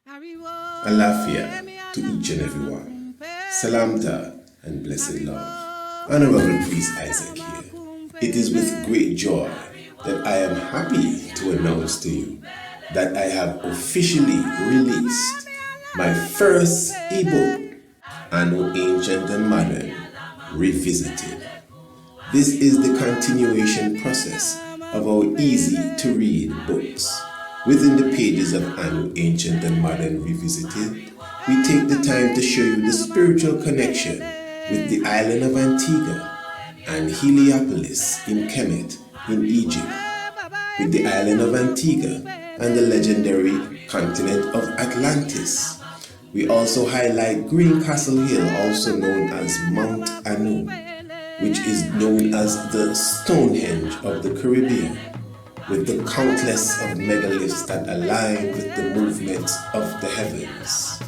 Alafia to each and every one. Salamta and blessed love. Honorable Priest Isaac here. It is with great joy that I am happy to announce to you that I have officially released my first ebook, Anno Ancient and Modern Revisited. This is the continuation process of our easy-to-read books. Within the pages of Anno Ancient and Modern Revisited, we take the time to show you the spiritual connection with the island of Antigua and Heliopolis in Kemet in Egypt, with the island of Antigua and the legendary continent of Atlantis. We also highlight Green Castle Hill, also known as Mount Anu, which is known as the Stonehenge of the Caribbean, with the countless of megaliths that align with the movement of the heavens.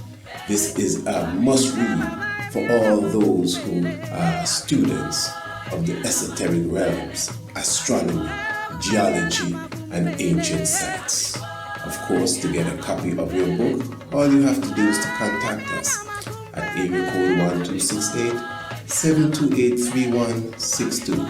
This is a must-read for all those who are students of the esoteric realms, astronomy, geology, and ancient sites. Of course, to get a copy of your book, all you have to do is to contact us at area code 1268-728-3162.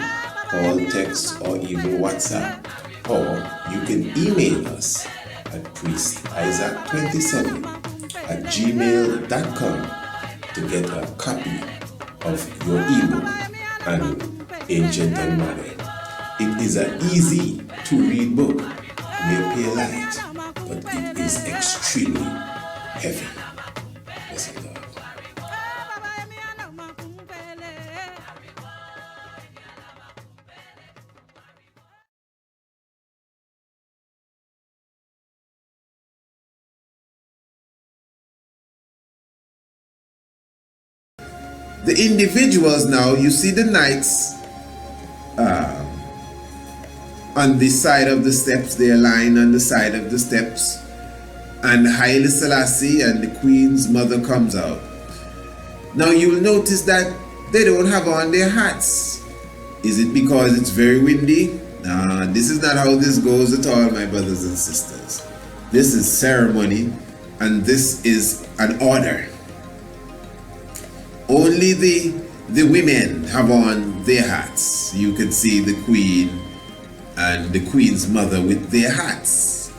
Call, text, or even WhatsApp. Or you can email us at priestisaac27@gmail.com to get a copy of your ebook, Anno Ancient and Modern. It is an easy to read book, may appear light, but it is extremely heavy. Blessed love. The individuals now, you see the knights on the side of the steps, they align on the side of the steps, and Haile Selassie and the Queen's mother comes out. Now you will notice that they don't have on their hats. Is it because it's very windy? Nah, this is not how this goes at all, my brothers and sisters. This is ceremony, and this is an order. Only the women have on their hats. You can see the Queen and the Queen's mother with their hats.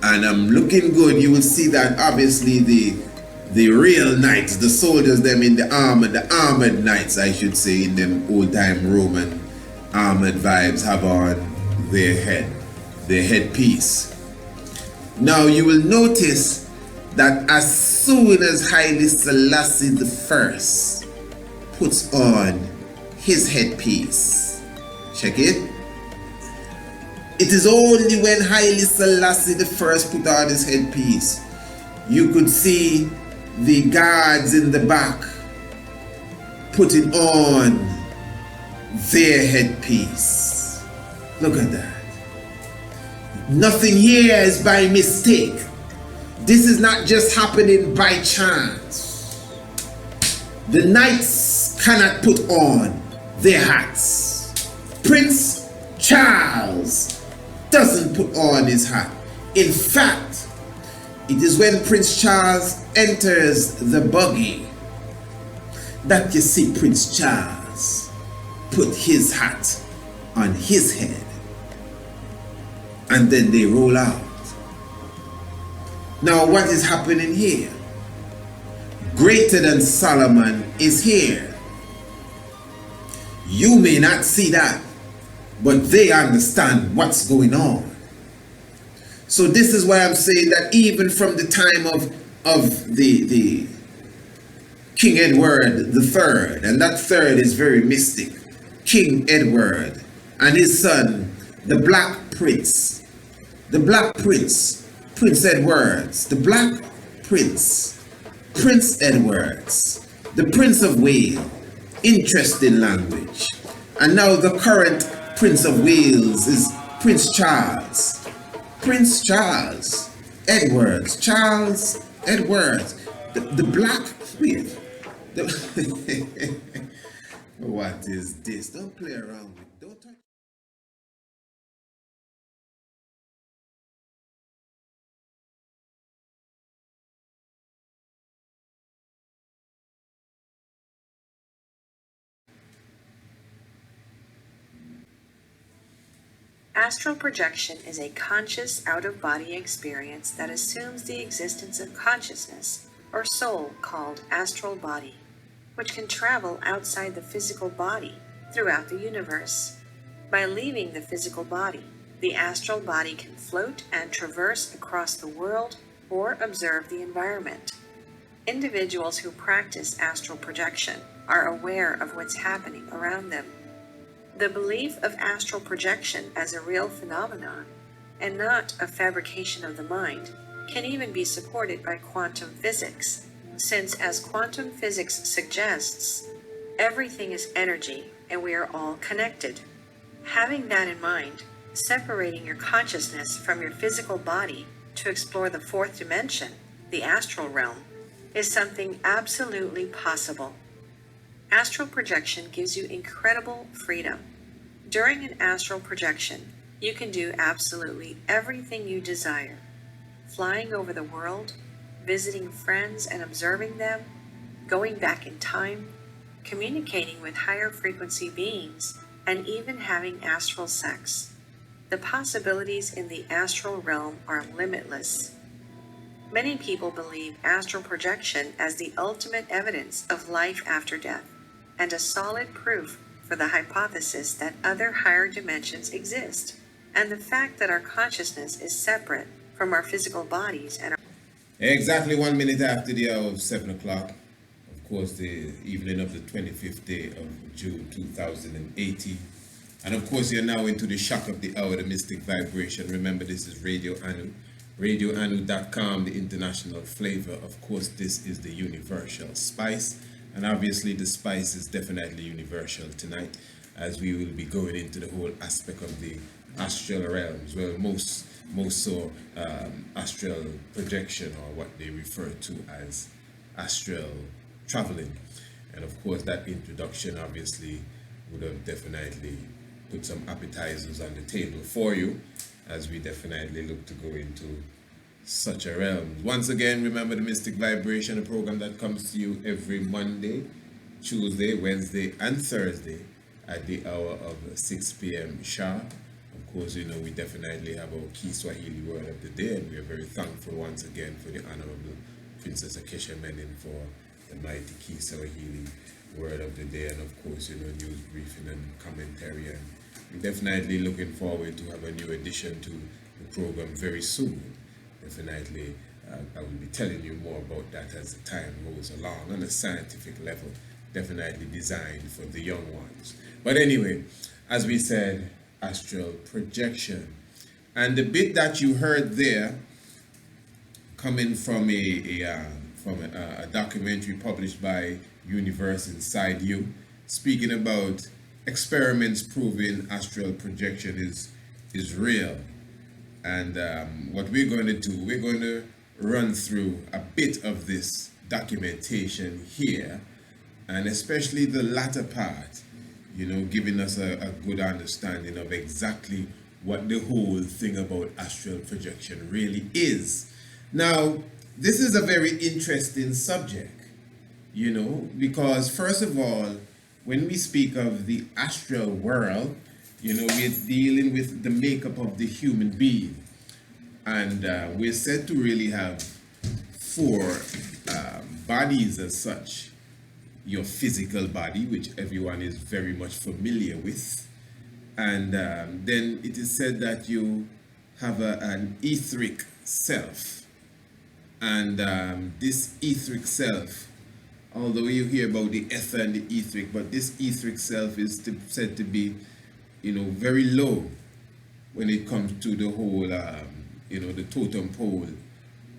And I'm looking good. You will see that obviously the real knights, the soldiers, them in the armored knights, I should say, in them old-time Roman armored vibes, have on their headpiece. Now you will notice that as soon as Haile Selassie I puts on his headpiece, check it. It is only when Haile Selassie I put on his headpiece, you could see the guards in the back putting on their headpiece. Look at that. Nothing here is by mistake. This is not just happening by chance. The knights cannot put on their hats. Prince Charles doesn't put on his hat. In fact, it is when Prince Charles enters the buggy that you see Prince Charles put his hat on his head. And then they roll out. Now what is happening here? Greater than Solomon is here. You may not see that, but they understand what's going on. So this is why I'm saying that even from the time of the King Edward III, and that third is very mystic, King Edward and his son, the Black Prince, Prince Edwards, the Black Prince, Prince Edwards, the Prince of Wales, interesting language. And now the current Prince of Wales is Prince Charles. Prince Charles Edwards, Charles Edwards, the Black Prince. What is this? Don't play around with it. Don't touch. Astral projection is a conscious out-of-body experience that assumes the existence of consciousness, or soul, called astral body, which can travel outside the physical body throughout the universe. By leaving the physical body, the astral body can float and traverse across the world or observe the environment. Individuals who practice astral projection are aware of what's happening around them. The belief of astral projection as a real phenomenon, and not a fabrication of the mind, can even be supported by quantum physics, since, as quantum physics suggests, everything is energy and we are all connected. Having that in mind, separating your consciousness from your physical body to explore the fourth dimension, the astral realm, is something absolutely possible. Astral projection gives you incredible freedom. During an astral projection, you can do absolutely everything you desire. Flying over the world, visiting friends and observing them, going back in time, communicating with higher frequency beings, and even having astral sex. The possibilities in the astral realm are limitless. Many people believe astral projection as the ultimate evidence of life after death, and a solid proof for the hypothesis that other higher dimensions exist, and the fact that our consciousness is separate from our physical bodies and our... Exactly 1 minute after the hour of 7 o'clock, of course, the evening of the 25th day of June 2018. And of course, you're now into the shock of the hour, the mystic vibration. Remember, this is Radio Anu, radioanu.com, the international flavor. Of course, this is the universal spice. And obviously, the spice is definitely universal tonight, as we will be going into the whole aspect of the astral realms. Well, most so astral projection, or what they refer to as astral traveling. And of course, that introduction obviously would have definitely put some appetizers on the table for you, as we definitely look to go into such a realm. Once again, remember the Mystic Vibration, a program that comes to you every Monday, Tuesday, Wednesday, and Thursday at the hour of 6 p.m. sharp. Of course, you know, we definitely have our Key Swahili word of the day, and we are very thankful once again for the Honorable Princess Akesha Menin for the mighty Key Swahili word of the day, and of course, you know, news briefing and commentary. And we're definitely looking forward to have a new addition to the program very soon. Definitely, I will be telling you more about that as the time goes along on a scientific level, definitely designed for the young ones. But anyway, as we said, astral projection. And the bit that you heard there, coming from a documentary published by Universe Inside You, speaking about experiments proving astral projection is real. And what we're going to do, we're going to run through a bit of this documentation here, and especially the latter part, you know, giving us a good understanding of exactly what the whole thing about astral projection really is. Now, this is a very interesting subject, you know, because first of all, when we speak of the astral world, you know, we're dealing with the makeup of the human being. And we're said to really have four bodies as such. Your physical body, which everyone is very much familiar with. And then it is said that you have an etheric self. And this etheric self, although you hear about the ether and the etheric, but this etheric self is said to be, you know, very low when it comes to the whole, you know, the totem pole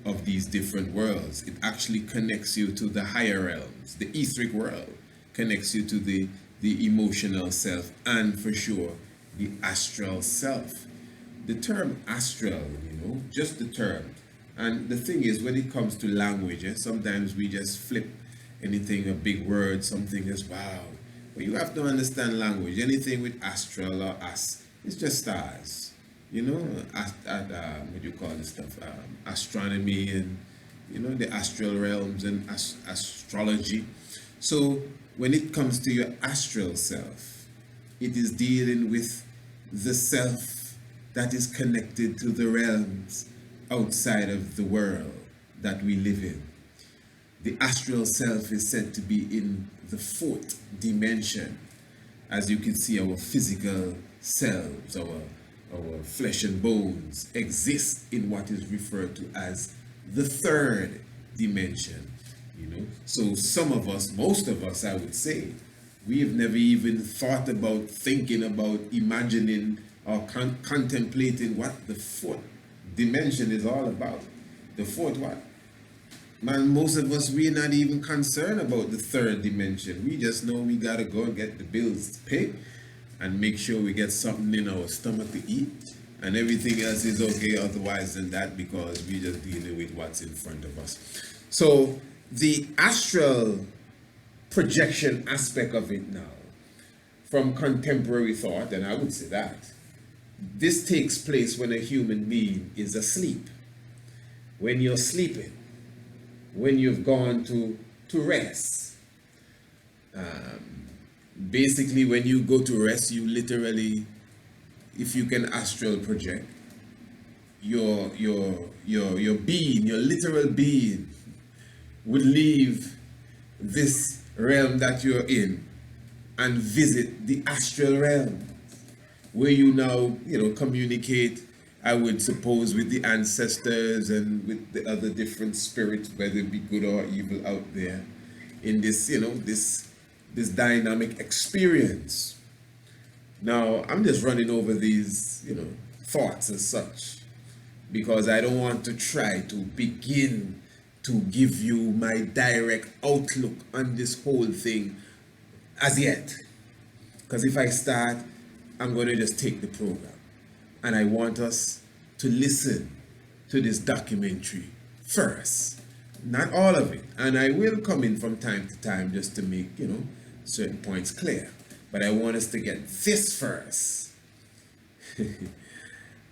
of these different worlds. It actually connects you to the higher realms. The etheric world connects you to the emotional self, and for sure, the astral self. The term astral, you know, just the term. And the thing is, when it comes to language, sometimes we just flip anything, a big word, something is wow. But you have to understand language. Anything with astral or as, it's just stars. You know, what do you call this stuff? Astronomy and, you know, the astral realms and astrology. So when it comes to your astral self, it is dealing with the self that is connected to the realms outside of the world that we live in. The astral self is said to be in the fourth dimension. As you can see, our physical selves, our flesh and bones exist in what is referred to as the third dimension. So some of us, most of us, I would say, we have never even thought about, thinking about, imagining or contemplating what the fourth dimension is all about. The fourth what? Man, most of us, we're not even concerned about the third dimension. We just know we gotta go and get the bills paid and make sure we get something in our stomach to eat, and everything else is okay otherwise than that, because we just dealing with what's in front of us. So the astral projection aspect of it now, from contemporary thought, and I would say that this takes place when a human being is asleep. When you're sleeping, when you've gone to rest. Basically, when you go to rest, you literally, if you can astral project, your being, your literal being, would leave this realm that you're in and visit the astral realm, where you now, communicate, I would suppose, with the ancestors and with the other different spirits, whether it be good or evil out there, in this, this dynamic experience. Now, I'm just running over these, thoughts as such, because I don't want to try to begin to give you my direct outlook on this whole thing as yet. Because if I start, I'm going to just take the program. And I want us to listen to this documentary first. Not all of it. And I will come in from time to time just to make, certain points clear. But I want us to get this first.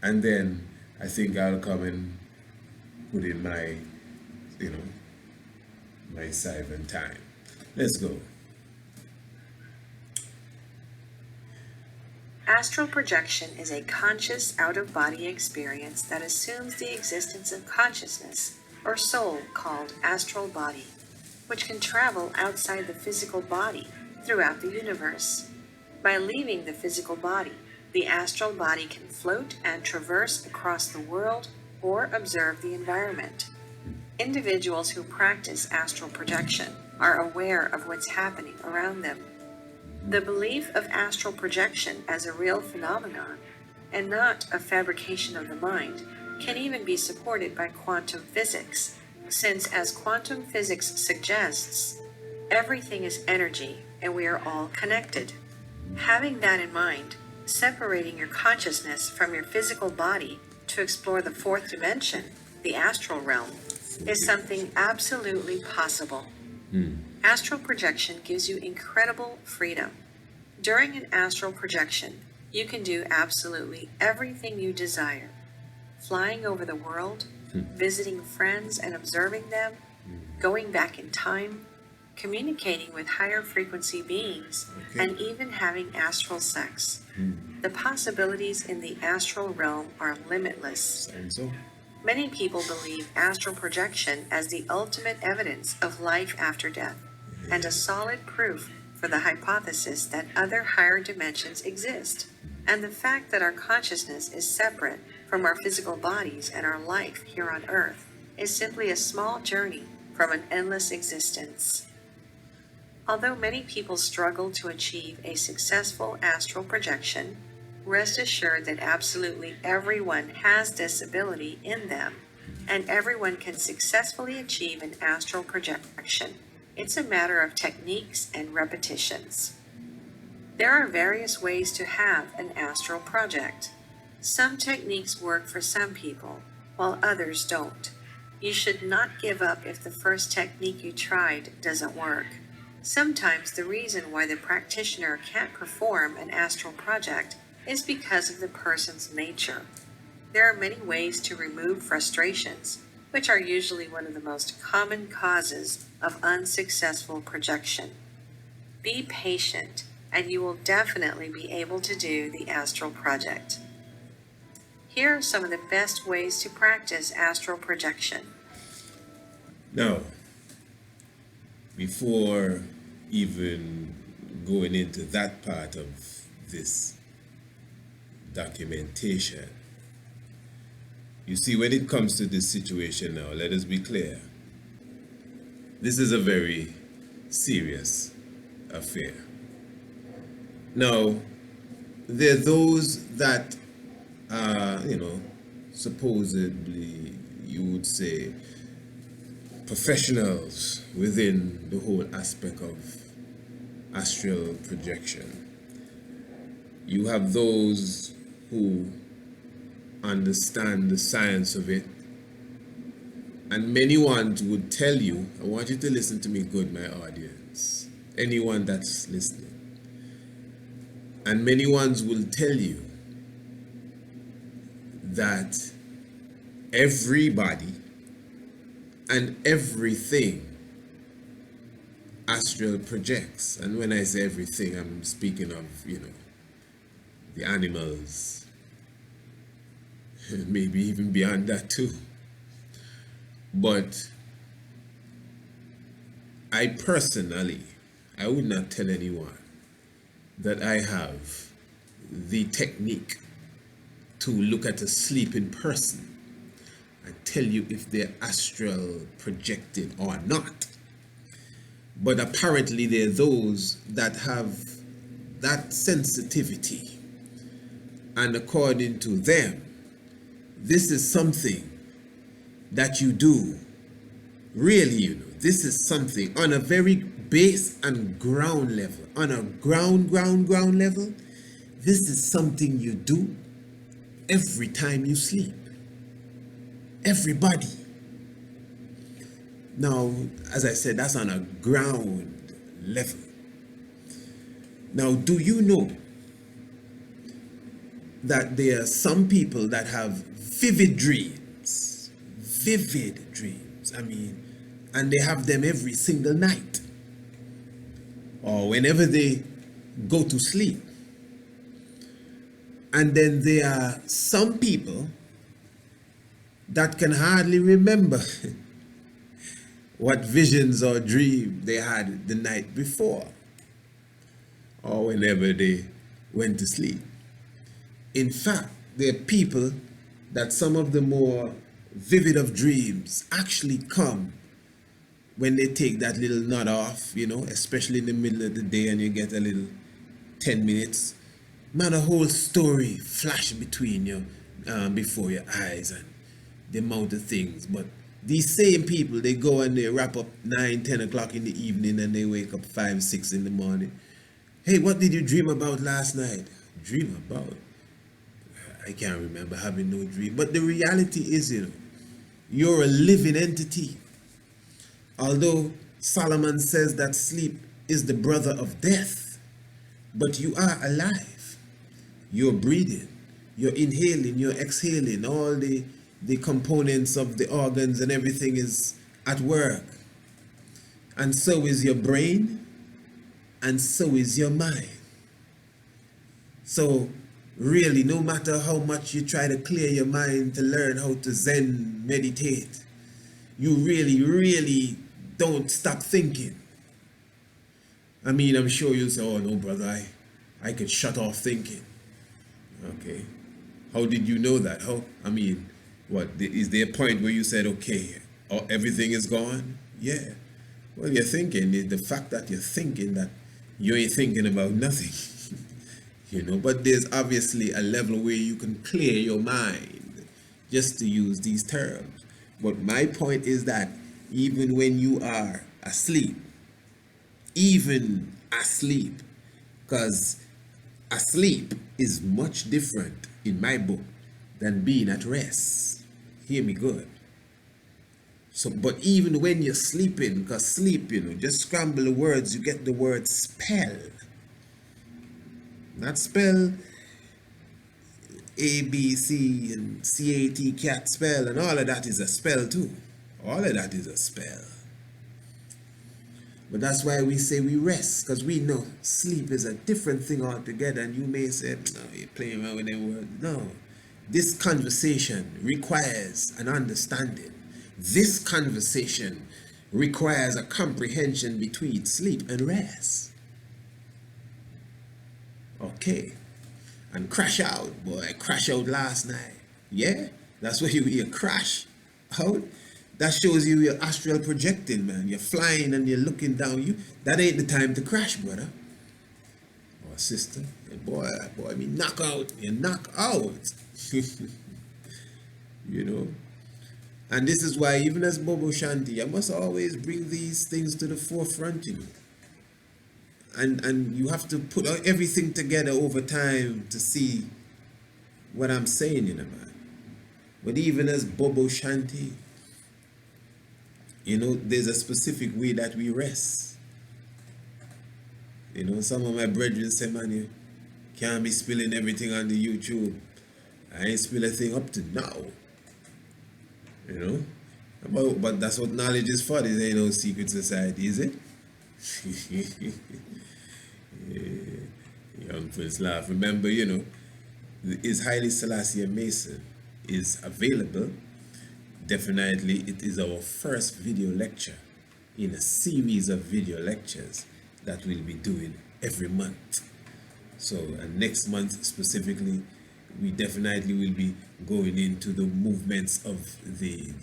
And then I think I'll come and put in my, my silent time. Let's go. Astral projection is a conscious out-of-body experience that assumes the existence of consciousness, or soul, called astral body, which can travel outside the physical body throughout the universe. By leaving the physical body, the astral body can float and traverse across the world or observe the environment. Individuals who practice astral projection are aware of what's happening around them. The belief of astral projection as a real phenomenon, and not a fabrication of the mind, can even be supported by quantum physics, since, as quantum physics suggests, everything is energy and we are all connected. Having that in mind, separating your consciousness from your physical body to explore the fourth dimension, the astral realm, is something absolutely possible. Astral projection gives you incredible freedom. During an astral projection, you can do absolutely everything you desire. Flying over the world, visiting friends and observing them, going back in time, communicating with higher frequency beings, and even having astral sex. The possibilities in the astral realm are limitless. Many people believe astral projection as the ultimate evidence of life after death, and a solid proof for the hypothesis that other higher dimensions exist, and the fact that our consciousness is separate from our physical bodies and our life here on Earth is simply a small journey from an endless existence. Although many people struggle to achieve a successful astral projection, rest assured that absolutely everyone has this ability in them, and everyone can successfully achieve an astral projection. It's a matter of techniques and repetitions. There are various ways to have an astral project. Some techniques work for some people, while others don't. You should not give up if the first technique you tried doesn't work. Sometimes the reason why the practitioner can't perform an astral project is because of the person's nature. There are many ways to remove frustrations, which are usually one of the most common causes of unsuccessful projection. Be patient, and you will definitely be able to do the astral project. Here are some of the best ways to practice astral projection. Now, before even going into that part of this documentation, you see, when it comes to this situation now, let us be clear. This is a very serious affair. Now, there are those that are, supposedly, you would say, professionals within the whole aspect of astral projection. You have those who understand the science of it, and many ones would tell you, I want you to listen to me good, my audience, anyone that's listening, and many ones will tell you that everybody and everything astral projects. And when I say everything, I'm speaking of, the animals, maybe even beyond that too. But I personally, I would not tell anyone that I have the technique to look at a sleeping person and tell you if they're astral projected or not. But apparently there are those that have that sensitivity, and according to them, this is something that you do. Really, this is something on a very base and ground level, on a ground level. This is something you do every time you sleep. Everybody. Now, as I said, that's on a ground level. Now, do you know that there are some people that have vivid dreams? Vivid dreams. And they have them every single night, or whenever they go to sleep. And then there are some people that can hardly remember what visions or dream they had the night before, or whenever they went to sleep. In fact, there are people that some of the more vivid of dreams actually come when they take that little nod off, especially in the middle of the day, and you get a little 10 minutes. Man, a whole story flash between you, before your eyes, and the amount of things. But these same people, they go and they wrap up 9, 10 o'clock in the evening, and they wake up 5, 6 in the morning. Hey, what did you dream about last night? Dream about? I can't remember having no dream. But the reality is, you're a living entity. Although Solomon says that sleep is the brother of death, but you are alive. You're breathing, you're inhaling, you're exhaling. All the components of the organs and everything is at work. And so is your brain, and so is your mind. So really, no matter how much you try to clear your mind to learn how to Zen meditate, you really don't stop thinking. I'm sure you'll say, oh no, brother, I can shut off thinking. Okay. How did you know that? What, is there a point where you said, okay, everything is gone? Yeah. Well, you're thinking, the fact that you're thinking that you ain't thinking about nothing. But there's obviously a level where you can clear your mind, just to use these terms. But my point is that even when you are asleep, because asleep is much different in my book than being at rest. Hear me good. So, but even when you're sleeping, because sleep, just scramble the words, you get the word spell. Not spell A, B, C, and C-A-T, cat spell, and all of that is a spell too. All of that is a spell. But that's why we say we rest, because we know sleep is a different thing altogether. And you may say, no, you're playing around with them words. No, This conversation requires an understanding. This conversation requires a comprehension between sleep and rest. Okay. And crash out, boy. Crash out last night. Yeah? That's where you crash out. That shows you you're astral projecting, man. You're flying and you're looking down. That ain't the time to crash, brother. Or sister. Boy, me knock out. You knock out. You know? And this is why, even as Bobo Shanti, I must always bring these things to the forefront, you know. And you have to put everything together over time to see what I'm saying, you know, man. But even as Bobo Shanti, you know, there's a specific way that we rest. You know, some of my brethren say, man, you can't be spilling everything on the YouTube. I ain't spill a thing up to now. You know? But that's what knowledge is for. There ain't no secret society, is it? Yeah. Young Prince laugh. Remember, you know, His Highly Selassie Mason is available. Definitely, it is our first video lecture in a series of video lectures that we'll be doing every month. So, and next month specifically, we definitely will be going into the movements of the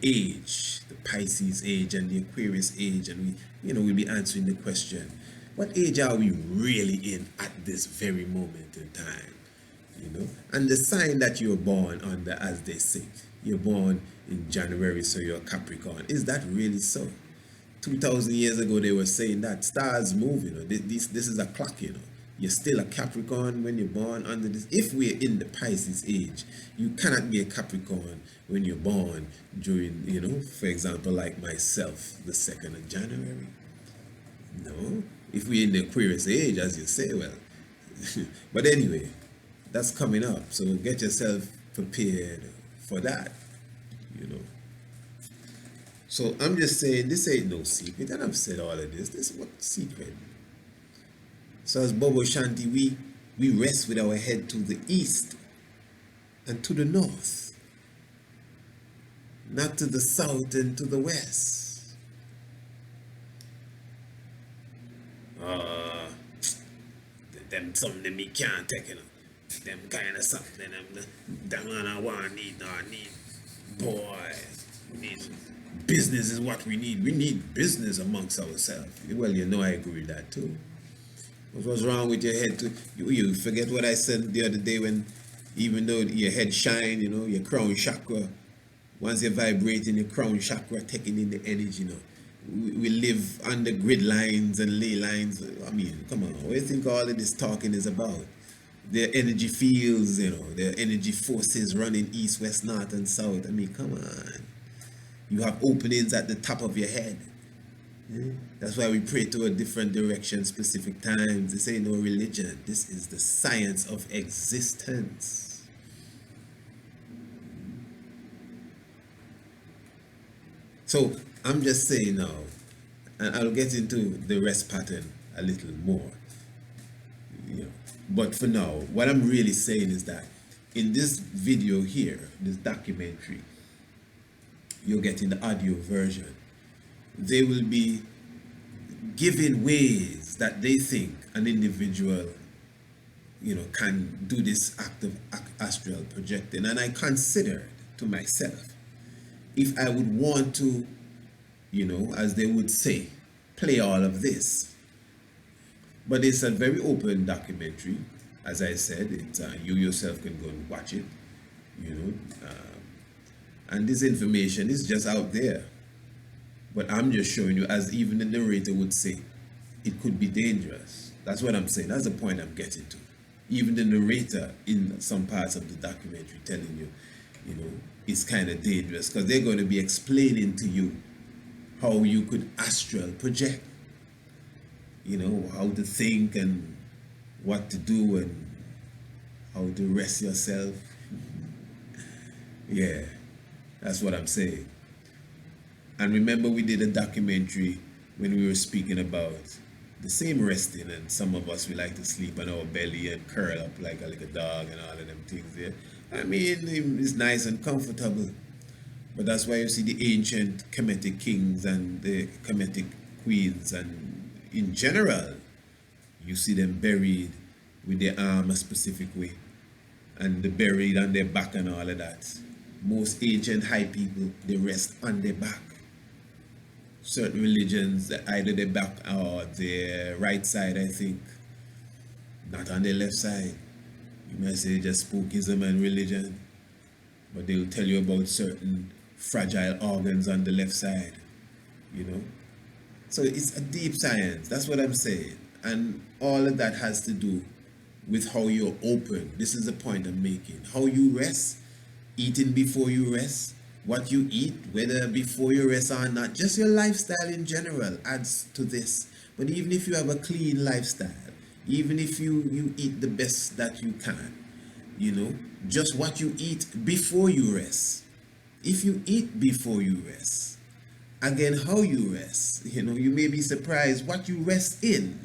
age, the Pisces age and the Aquarius age, and we'll be answering the question, what age are we really in at this very moment in time? You know, and the sign that you're born under, as they say, you're born in January, so you're Capricorn. Is that really so? 2,000 years ago, they were saying that stars move, you know, this is a clock, you know. You're still a Capricorn when you're born under this. If we're in the Pisces age, you cannot be a Capricorn when you're born during, you know, for example, like myself, the 2nd of January. No. If we're in the Aquarius age, as you say, well. But anyway, that's coming up. So get yourself prepared for that, you know. So I'm just saying, this ain't no secret. And I've said all of this. This is what secret. So as Bobo Shanti, we rest with our head to the east and to the north, not to the south and to the west. Them something me can't take, you know. Them kind of something, them I want, need. Boy, we need business is what we need. We need business amongst ourselves. Well, you know I agree with that too. What's wrong with your head? You forget what I said the other day when, even though your head shine, you know, your crown chakra, once you're vibrating your crown chakra, taking in the energy, you know, we live under grid lines and ley lines. I mean, come on, what do you think all of this talking is about? Their energy fields, you know, their energy forces running east, west, north, and south. I mean, come on. You have openings at the top of your head. That's why we pray to a different direction, specific times. This ain't no religion. This is the science of existence. So I'm just saying now, and I'll get into the rest pattern a little more. You know, but for now, what I'm really saying is that in this video here, this documentary, you're getting the audio version. They will be giving ways that they think an individual, you know, can do this act of astral projecting. And I considered to myself, if I would want to, you know, as they would say, play all of this. But it's a very open documentary. As I said, you yourself can go and watch it, you know. And this information is just out there. But I'm just showing you, as even the narrator would say, it could be dangerous. That's what I'm saying. That's the point I'm getting to. Even the narrator in some parts of the documentary telling you, you know, it's kind of dangerous, because they're going to be explaining to you how you could astral project. You know, how to think and what to do and how to rest yourself. Yeah, that's what I'm saying. And remember, we did a documentary when we were speaking about the same resting, and some of us, we like to sleep on our belly and curl up like a dog and all of them things there. I mean, it's nice and comfortable. But that's why you see the ancient Kemetic kings and the Kemetic queens, and in general, you see them buried with their arm a specific way, and they buried on their back and all of that. Most ancient high people, they rest on their back. Certain religions, either their back or their right side, I think, not on their left side. You might say just spookism and religion, but they'll tell you about certain fragile organs on the left side, you know. So it's a deep science, that's what I'm saying. And all of that has to do with how you're open. This is the point I'm making. How you rest, eating before you rest, what you eat, whether before you rest or not, just your lifestyle in general adds to this. But even if you have a clean lifestyle, even if you eat the best that you can, you know, just what you eat before you rest. If you eat before you rest, again, how you rest, you know, you may be surprised what you rest in.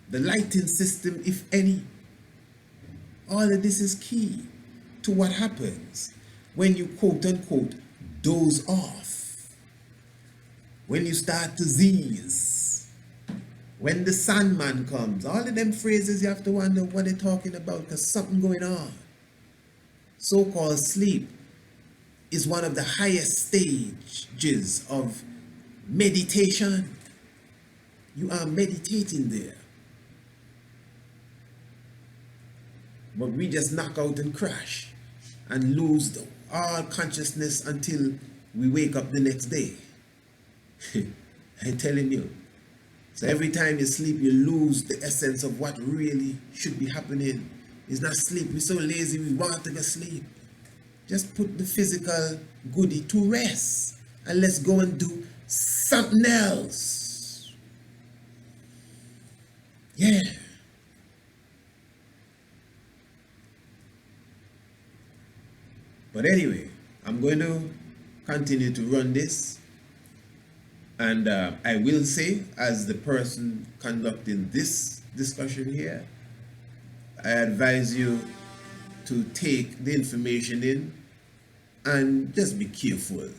The lighting system, if any, all of this is key to what happens when you quote unquote doze off, when you start to seize, when the Sandman comes. All of them phrases, you have to wonder what they're talking about, because something going on. So-called sleep is one of the highest stages of meditation. You are meditating there. But we just knock out and crash and lose all consciousness until we wake up the next day. I'm telling you. So every time you sleep, you lose the essence of what really should be happening. It's not sleep. We're so lazy, we want to go sleep. Just put the physical goodie to rest and let's go and do something else. Yeah. But anyway, I'm going to continue to run this. And I will say, as the person conducting this discussion here, I advise you to take the information in and just be careful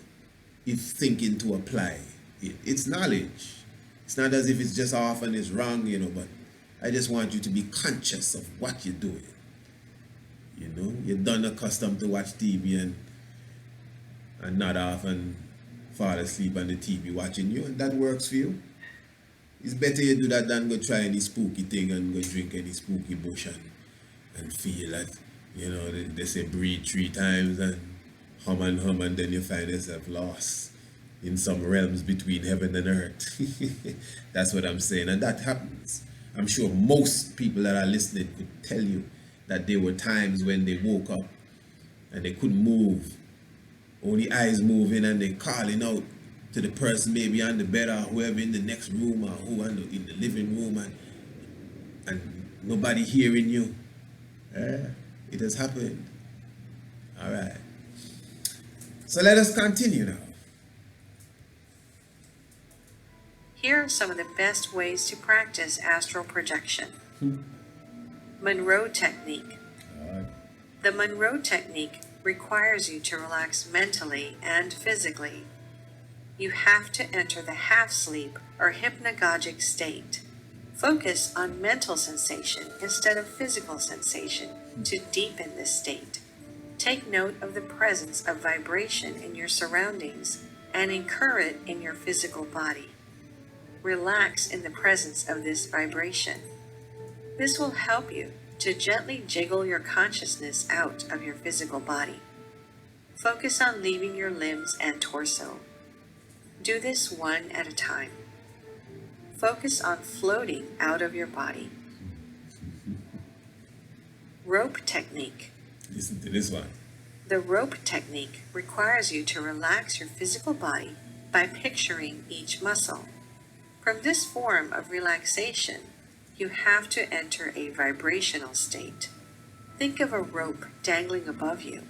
if thinking to apply it. It's knowledge. It's not as if it's just off and it's wrong, you know, but I just want you to be conscious of what you're doing. You know, you're done accustomed to watch TV and not often fall asleep on the TV watching you, and that works for you. It's better you do that than go try any spooky thing and go drink any spooky bush and feel that, you know, they say breathe 3 times and hum, and then you find yourself lost in some realms between heaven and earth. That's what I'm saying, and that happens. I'm sure most people that are listening could tell you that there were times when they woke up and they couldn't move, only eyes moving, and they calling out to the person maybe on the bed or whoever in the next room or who in the living room, and nobody hearing you. It has happened. All right. So let us continue now. Here are some of the best ways to practice astral projection. Munroe Technique. The Monroe Technique requires you to relax mentally and physically. You have to enter the half-sleep or hypnagogic state. Focus on mental sensation instead of physical sensation to deepen this state. Take note of the presence of vibration in your surroundings and incur it in your physical body. Relax in the presence of this vibration. This will help you to gently jiggle your consciousness out of your physical body. Focus on leaving your limbs and torso. Do this one at a time. Focus on floating out of your body. Rope Technique. Listen to this one. The rope technique requires you to relax your physical body by picturing each muscle. From this form of relaxation, you have to enter a vibrational state. Think of a rope dangling above you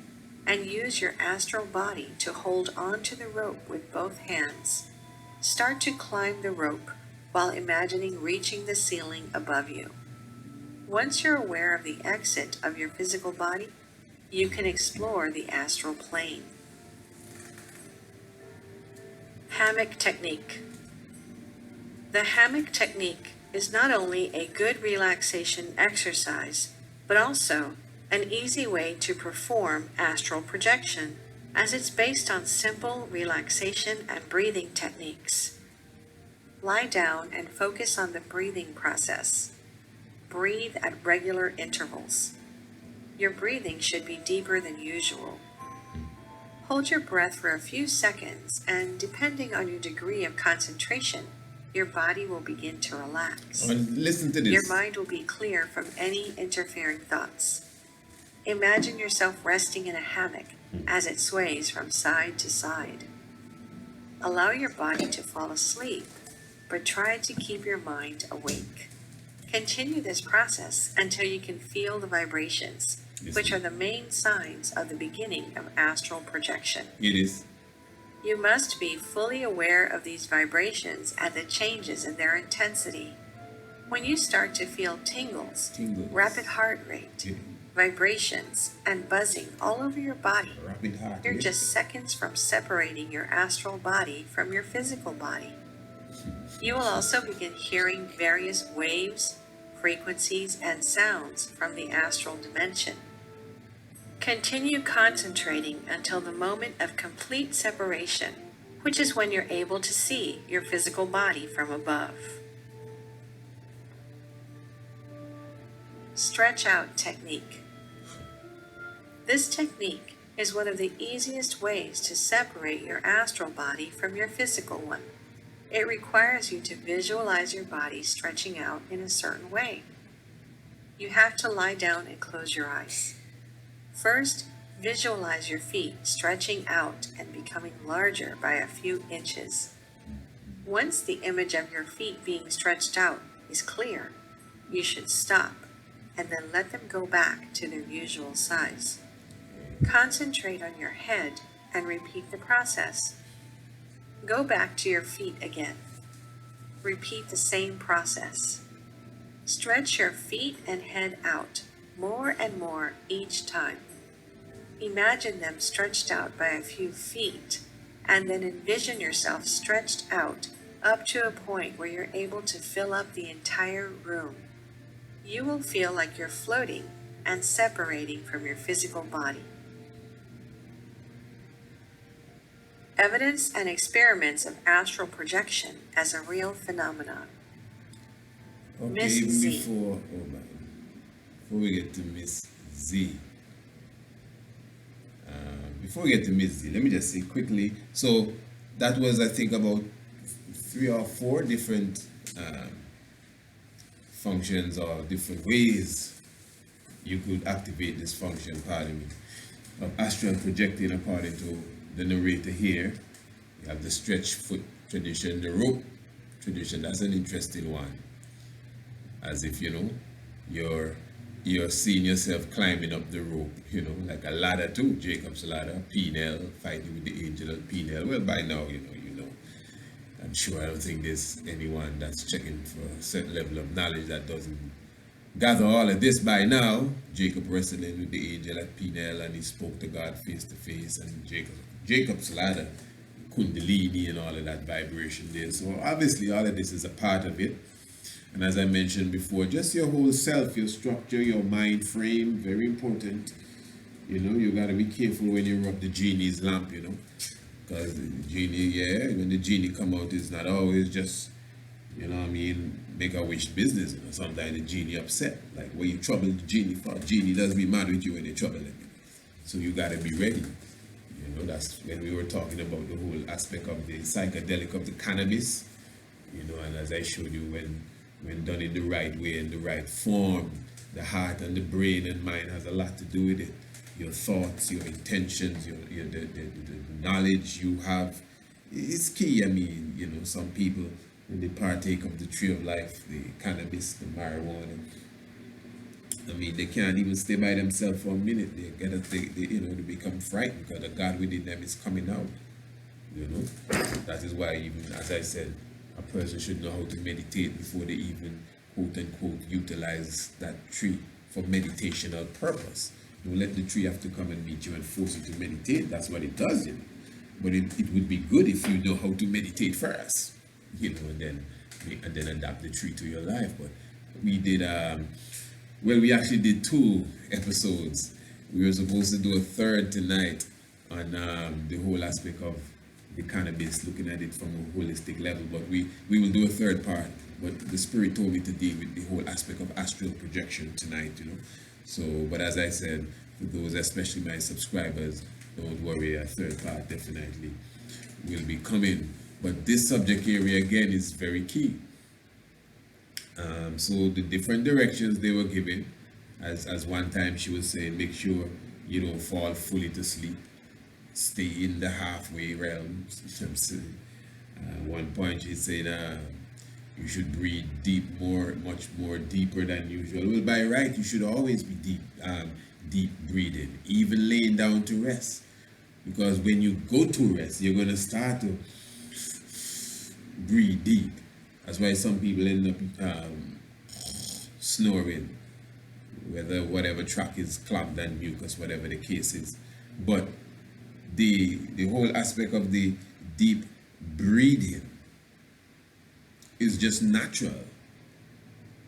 and use your astral body to hold on to the rope with both hands. Start to climb the rope, while imagining reaching the ceiling above you. Once you're aware of the exit of your physical body, you can explore the astral plane. Hammock Technique. The Hammock Technique is not only a good relaxation exercise, but also an easy way to perform astral projection, as it's based on simple relaxation and breathing techniques. Lie down and focus on the breathing process. Breathe at regular intervals. Your breathing should be deeper than usual. Hold your breath for a few seconds, and depending on your degree of concentration, your body will begin to relax. And listen to this. Your mind will be clear from any interfering thoughts. Imagine yourself resting in a hammock as it sways from side to side. Allow your body to fall asleep, but try to keep your mind awake. Continue this process until you can feel the vibrations, which are the main signs of the beginning of astral projection. It is. You must be fully aware of these vibrations and the changes in their intensity. When you start to feel tingles, rapid heart rate, vibrations, and buzzing all over your body, you're just seconds from separating your astral body from your physical body. You will also begin hearing various waves, frequencies, and sounds from the astral dimension. Continue concentrating until the moment of complete separation, which is when you're able to see your physical body from above. Stretch out technique. This technique is one of the easiest ways to separate your astral body from your physical one. It requires you to visualize your body stretching out in a certain way. You have to lie down and close your eyes. First, visualize your feet stretching out and becoming larger by a few inches. Once the image of your feet being stretched out is clear, you should stop and then let them go back to their usual size. Concentrate on your head and repeat the process. Go back to your feet again. Repeat the same process. Stretch your feet and head out more and more each time. Imagine them stretched out by a few feet, and then envision yourself stretched out up to a point where you're able to fill up the entire room. You will feel like you're floating and separating from your physical body. Evidence and experiments of astral projection as a real phenomenon. Okay, Miss even Z. before we get to Miss Z. Before we get to Miss Z, let me just say quickly. So that was, I think, about 3 or 4 different functions or different ways you could activate this function, pardon me, of astral projecting according to the narrator here. You have the stretch foot tradition, the rope tradition. That's an interesting one. As if, you're seeing yourself climbing up the rope, like a ladder too, Jacob's ladder, Penel, fighting with the angel of Penel. Well, by now, you know. I'm sure I don't think there's anyone that's checking for a certain level of knowledge that doesn't gather all of this by now. Jacob wrestling with the angel at Penel, and he spoke to God face to face, and Jacob's ladder, Kundalini and all of that vibration there. So obviously all of this is a part of it. And as I mentioned before, just your whole self, your structure, your mind frame, very important. You got to be careful when you rub the genie's lamp, because the genie, when the genie come out, it's not always just, make a wish business. Sometimes the genie upset, like when you trouble the genie for, genie doesn't be mad with you when you trouble him. So you got to be ready. That's when we were talking about the whole aspect of the psychedelic of the cannabis, and as I showed you, when done in the right way, in the right form, the heart and the brain and mind has a lot to do with it. Your thoughts, your intentions, the knowledge you have is key. Some people, when they partake of the tree of life, the cannabis, the marijuana, they can't even stay by themselves for a minute. They become frightened because the God within them is coming out. That is why, even as I said a person should know how to meditate before they even quote unquote utilize that tree for meditational purpose. Don't let the tree have to come and meet you and force you to meditate. That's what it does, you know. But it would be good if you know how to meditate first, you know, and then adapt the tree to your life. But we did we actually did 2 episodes. We were supposed to do a third tonight on the whole aspect of the cannabis, looking at it from a holistic level. But we will do a third part. But the spirit told me to deal with the whole aspect of astral projection tonight, you know. So, but as I said, for those, especially my subscribers, don't worry, a third part definitely will be coming. But this subject area again is very key. So the different directions they were giving, as one time she was saying, make sure you don't fall fully to sleep. Stay in the halfway realm. One point she said, you should breathe much more deeper than usual. Well, by right, you should always be deep breathing, even laying down to rest. Because when you go to rest, you're going to start to breathe deep. That's why some people end up snoring, whatever track is clogged and mucus, whatever the case is. But the whole aspect of the deep breathing is just natural,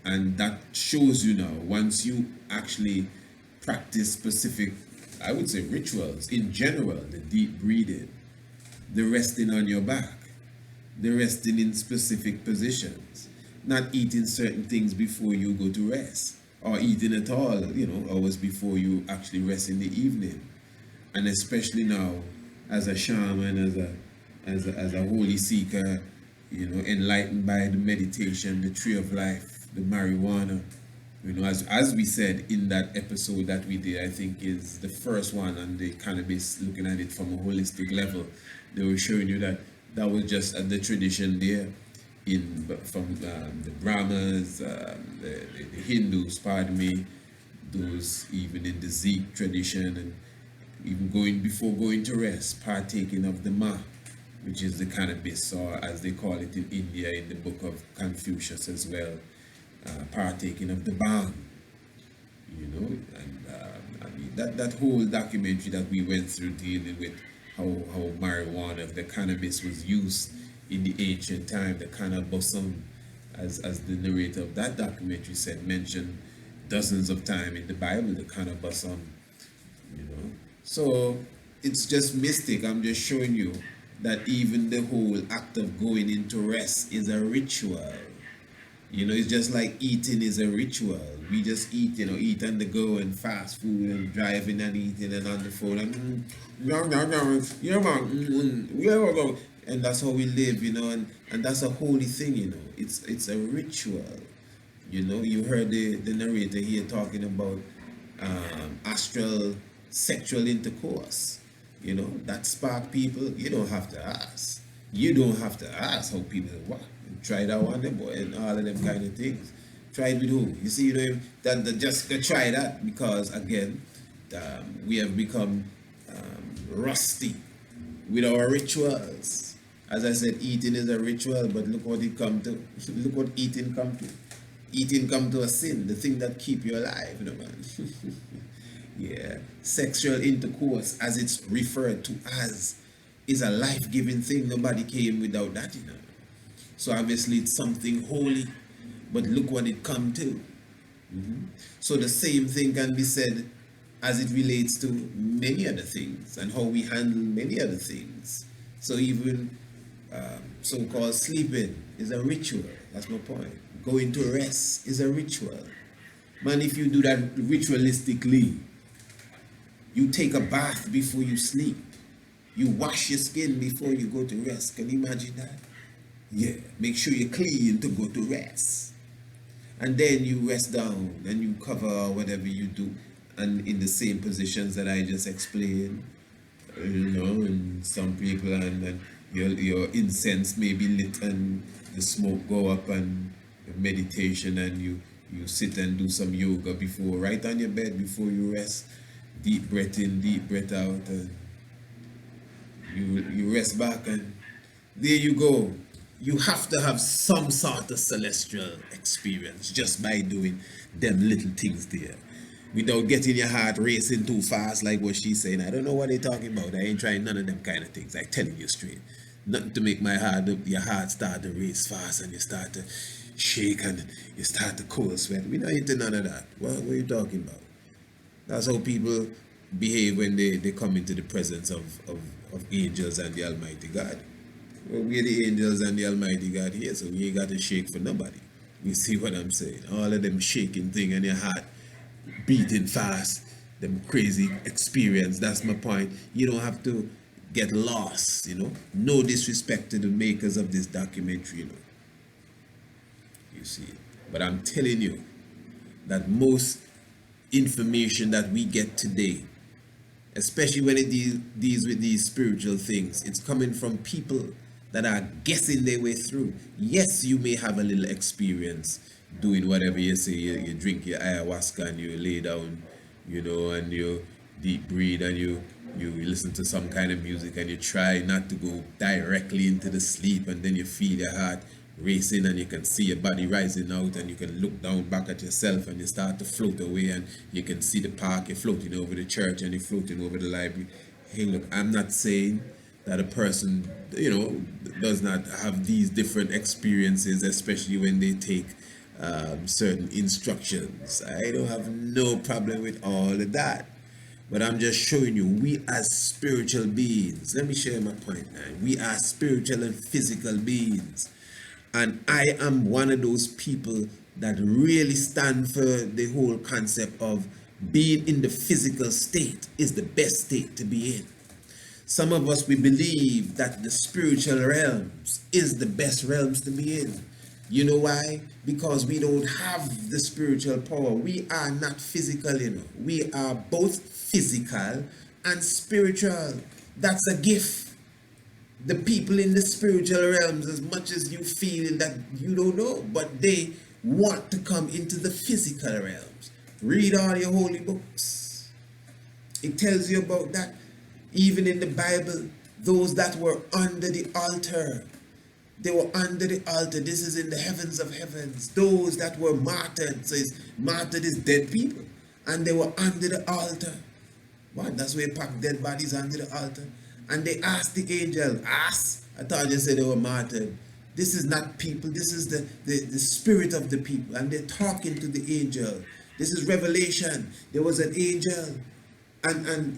and that shows you now, once you actually practice specific, I would say, rituals in general, the deep breathing, the resting on your back, the resting in specific positions, not eating certain things before you go to rest, or eating at all, you know, hours before you actually rest in the evening. And especially now, as a shaman, as a holy seeker, you know, enlightened by the meditation, the tree of life, the marijuana, you know, as we said in that episode that we did, I think is the first one on the cannabis, looking at it from a holistic level. They were showing you that was just the tradition there from the Brahmas, the Hindus, pardon me, those even in the Sikh tradition, and even before going to rest, partaking of the ma, which is the cannabis, or as they call it in India in the book of Confucius as well, partaking of the bhang, you know. And I mean, that whole documentary that we went through dealing with how marijuana, the cannabis, was used in the ancient time, the cannabis,Some, as the narrator of that documentary said, mentioned dozens of times in the Bible, the cannabis,Some, you know. So it's just mystic. I'm just showing you that even the whole act of going into rest is a ritual. You know, it's just like eating is a ritual. We just eat, you know, eat on the go and fast food and driving and eating and on the phone and and that's how we live, you know, and that's a holy thing, you know. It's a ritual. You know, you heard the narrator here talking about astral sexual intercourse. You know, that spark people, you don't have to ask. You don't have to ask how people what. Try that one, them boy, and all of them kind of things. Try it with who? You see, you know, that just try that, because again, we have become rusty with our rituals. As I said, eating is a ritual, but look what it come to. Look what eating come to. Eating come to a sin, the thing that keep you alive, you know, man. Yeah, sexual intercourse, as it's referred to as, is a life-giving thing. Nobody came without that, you know. So obviously it's something holy, but look what it come to. So the same thing can be said as it relates to many other things and how we handle many other things. So even so-called sleeping is a ritual. That's my point. Going to rest is a ritual. Man, if you do that ritualistically, you take a bath before you sleep. You wash your skin before you go to rest. Can you imagine that? Yeah, make sure you're clean to go to rest. And then you rest down and you cover whatever you do, and in the same positions that I just explained, you know, and some people, and your incense may be lit and the smoke go up, and meditation, and you sit and do some yoga before, right on your bed before you rest. Deep breath in, deep breath out, and you rest back, and there you go. you have to have some sort of celestial experience just by doing them little things there. Without getting your heart racing too fast, like what she's saying. I don't know what they're talking about. I ain't trying none of them kind of things. I'm telling you straight. Nothing to make your heart start to race fast and you start to shake and you start to cold sweat. We not into none of that. What are you talking about? That's how people behave when they come into the presence of angels and the Almighty God. Well, we're the angels and the Almighty God here, so we ain't got to shake for nobody. You see what I'm saying? All of them shaking thing and your heart beating fast, them crazy experience. That's my point. You don't have to get lost, No disrespect to the makers of this documentary, You see. But I'm telling you that most information that we get today, especially when it deals with these spiritual things, it's coming from people that are guessing their way through. Yes, you may have a little experience doing whatever you say. You drink your ayahuasca and you lay down, and you deep breathe and you listen to some kind of music and you try not to go directly into the sleep, and then you feel your heart racing and you can see your body rising out and you can look down back at yourself and you start to float away and you can see the park, you're floating over the church and you're floating over the library. Hey, look, I'm not saying that a person, does not have these different experiences, especially when they take certain instructions. I don't have no problem with all of that. But I'm just showing you, we as spiritual beings, let me share my point now. We are spiritual and physical beings. And I am one of those people that really stand for the whole concept of being in the physical state is the best state to be in. Some of us, we believe that the spiritual realms is the best realms to be in. You know why? Because we don't have the spiritual power. We are not physical, We are both physical and spiritual. That's a gift. The people in the spiritual realms, as much as you feel that you don't know, but they want to come into the physical realms. Read all your holy books. It tells you about that. Even in the Bible, those that were under the altar, they were under the altar. This is in the heavens of heavens. Those that were martyred, so martyred is dead people, and they were under the altar. What? That's where you pack dead bodies under the altar. And they asked the angel, I thought you said they were martyred. This is not people, this is the spirit of the people. And they're talking to the angel. This is Revelation. There was an angel, and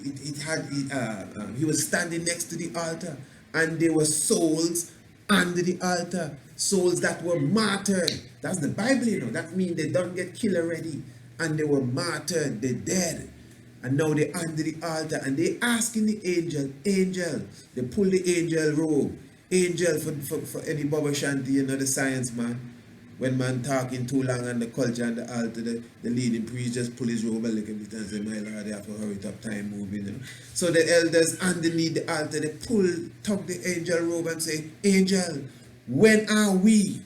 he was standing next to the altar, and there were souls under the altar, souls that were martyred. That's the Bible, That means they don't get killed already, and they were martyred, they're dead. And now they're under the altar and they're asking the angel, they pull the angel robe. Angel, for any Baba Shanti, the science man. When man talking too long on the culture and the altar, the leading priest just pull his robe a little bit and say, my Lord, they have to hurry it up, time moving. So the elders underneath the altar, they tug the angel robe and say, angel, when are we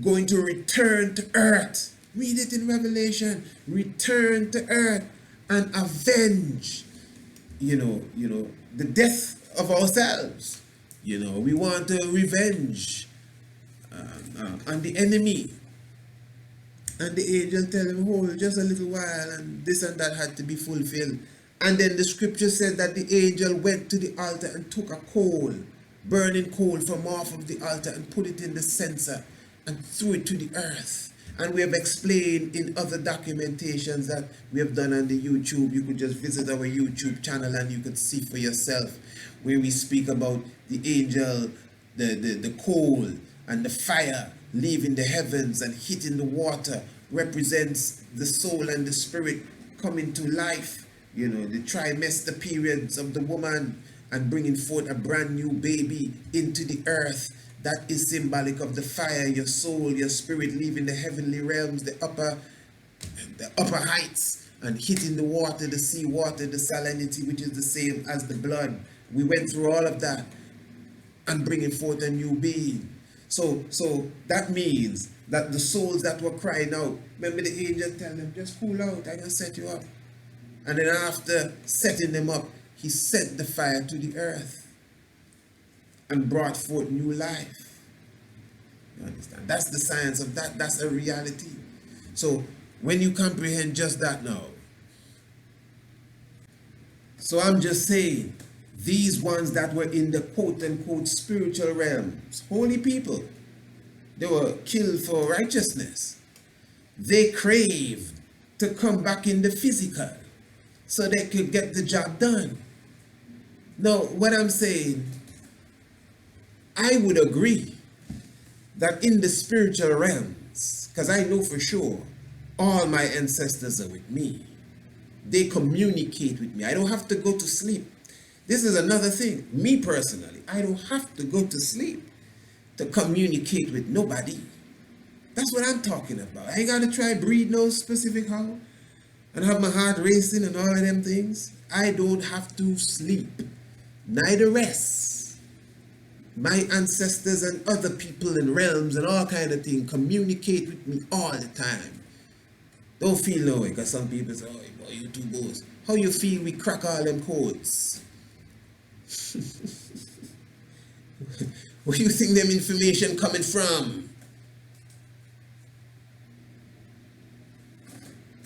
going to return to earth? Read it in Revelation. Return to earth and avenge, the death of ourselves. We want to revenge on the enemy. And the angel tell him, hold just a little while, and this and that had to be fulfilled. And then the scripture said that the angel went to the altar and took a coal, burning coal from off of the altar, and put it in the censer and threw it to the earth. And we have explained in other documentations that we have done on the YouTube. You could just visit our YouTube channel and you could see for yourself, where we speak about the angel, the coal and the fire leaving the heavens and hitting the water represents the soul and the spirit coming to life. The trimester periods of the woman and bringing forth a brand new baby into the earth. That is symbolic of the fire, your soul, your spirit leaving the heavenly realms, the upper heights, and hitting the water, the sea water, the salinity, which is the same as the blood. We went through all of that and bringing forth a new being. So that means that the souls that were crying out, remember the angel tell them, just cool out, I will set you up. And then after setting them up, he set the fire to the earth and brought forth new life. You understand? That's the science of that. That's a reality. So when you comprehend just that now, so I'm just saying, these ones that were in the quote-unquote spiritual realms, holy people, they were killed for righteousness. They craved to come back in the physical so they could get the job done. Now, what I'm saying, I would agree that in the spiritual realms, because I know for sure all my ancestors are with me. They communicate with me. I don't have to go to sleep. This is another thing. Me personally, I don't have to go to sleep to communicate with nobody. That's what I'm talking about. I ain't got to try breathe no specific how and have my heart racing and all of them things. I don't have to sleep, neither rest. My ancestors and other people in realms and all kind of things communicate with me all the time. Don't feel no way, because some people say, oh, boy, you two boys. How you feel we crack all them codes? Where you think them information coming from?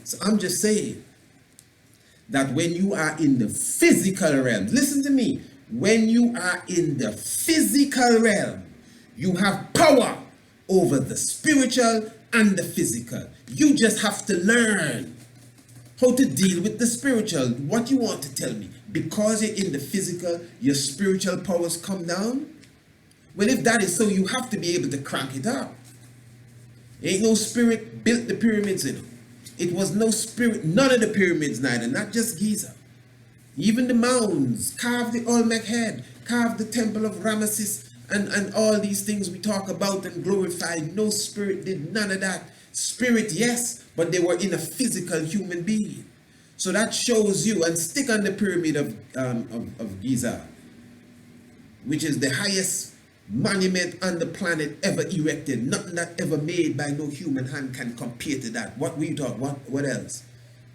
So I'm just saying that when you are in the physical realm, listen to me, when you are in the physical realm, you have power over the spiritual and the physical. You just have to learn how to deal with the spiritual. What you want to tell me? Because you're in the physical, your spiritual powers come down? Well, if that is so, you have to be able to crank it up. Ain't no spirit built the pyramids in them. It was no spirit, none of the pyramids neither, not just Giza. Even the mounds, carved the Olmec head, carved the temple of Ramesses, and all these things we talk about and glorify. No spirit did none of that. Spirit, yes, but they were in a physical human being. So that shows you, and stick on the pyramid of Giza, which is the highest monument on the planet ever erected. Nothing that ever made by no human hand can compare to that. What we talk, what else?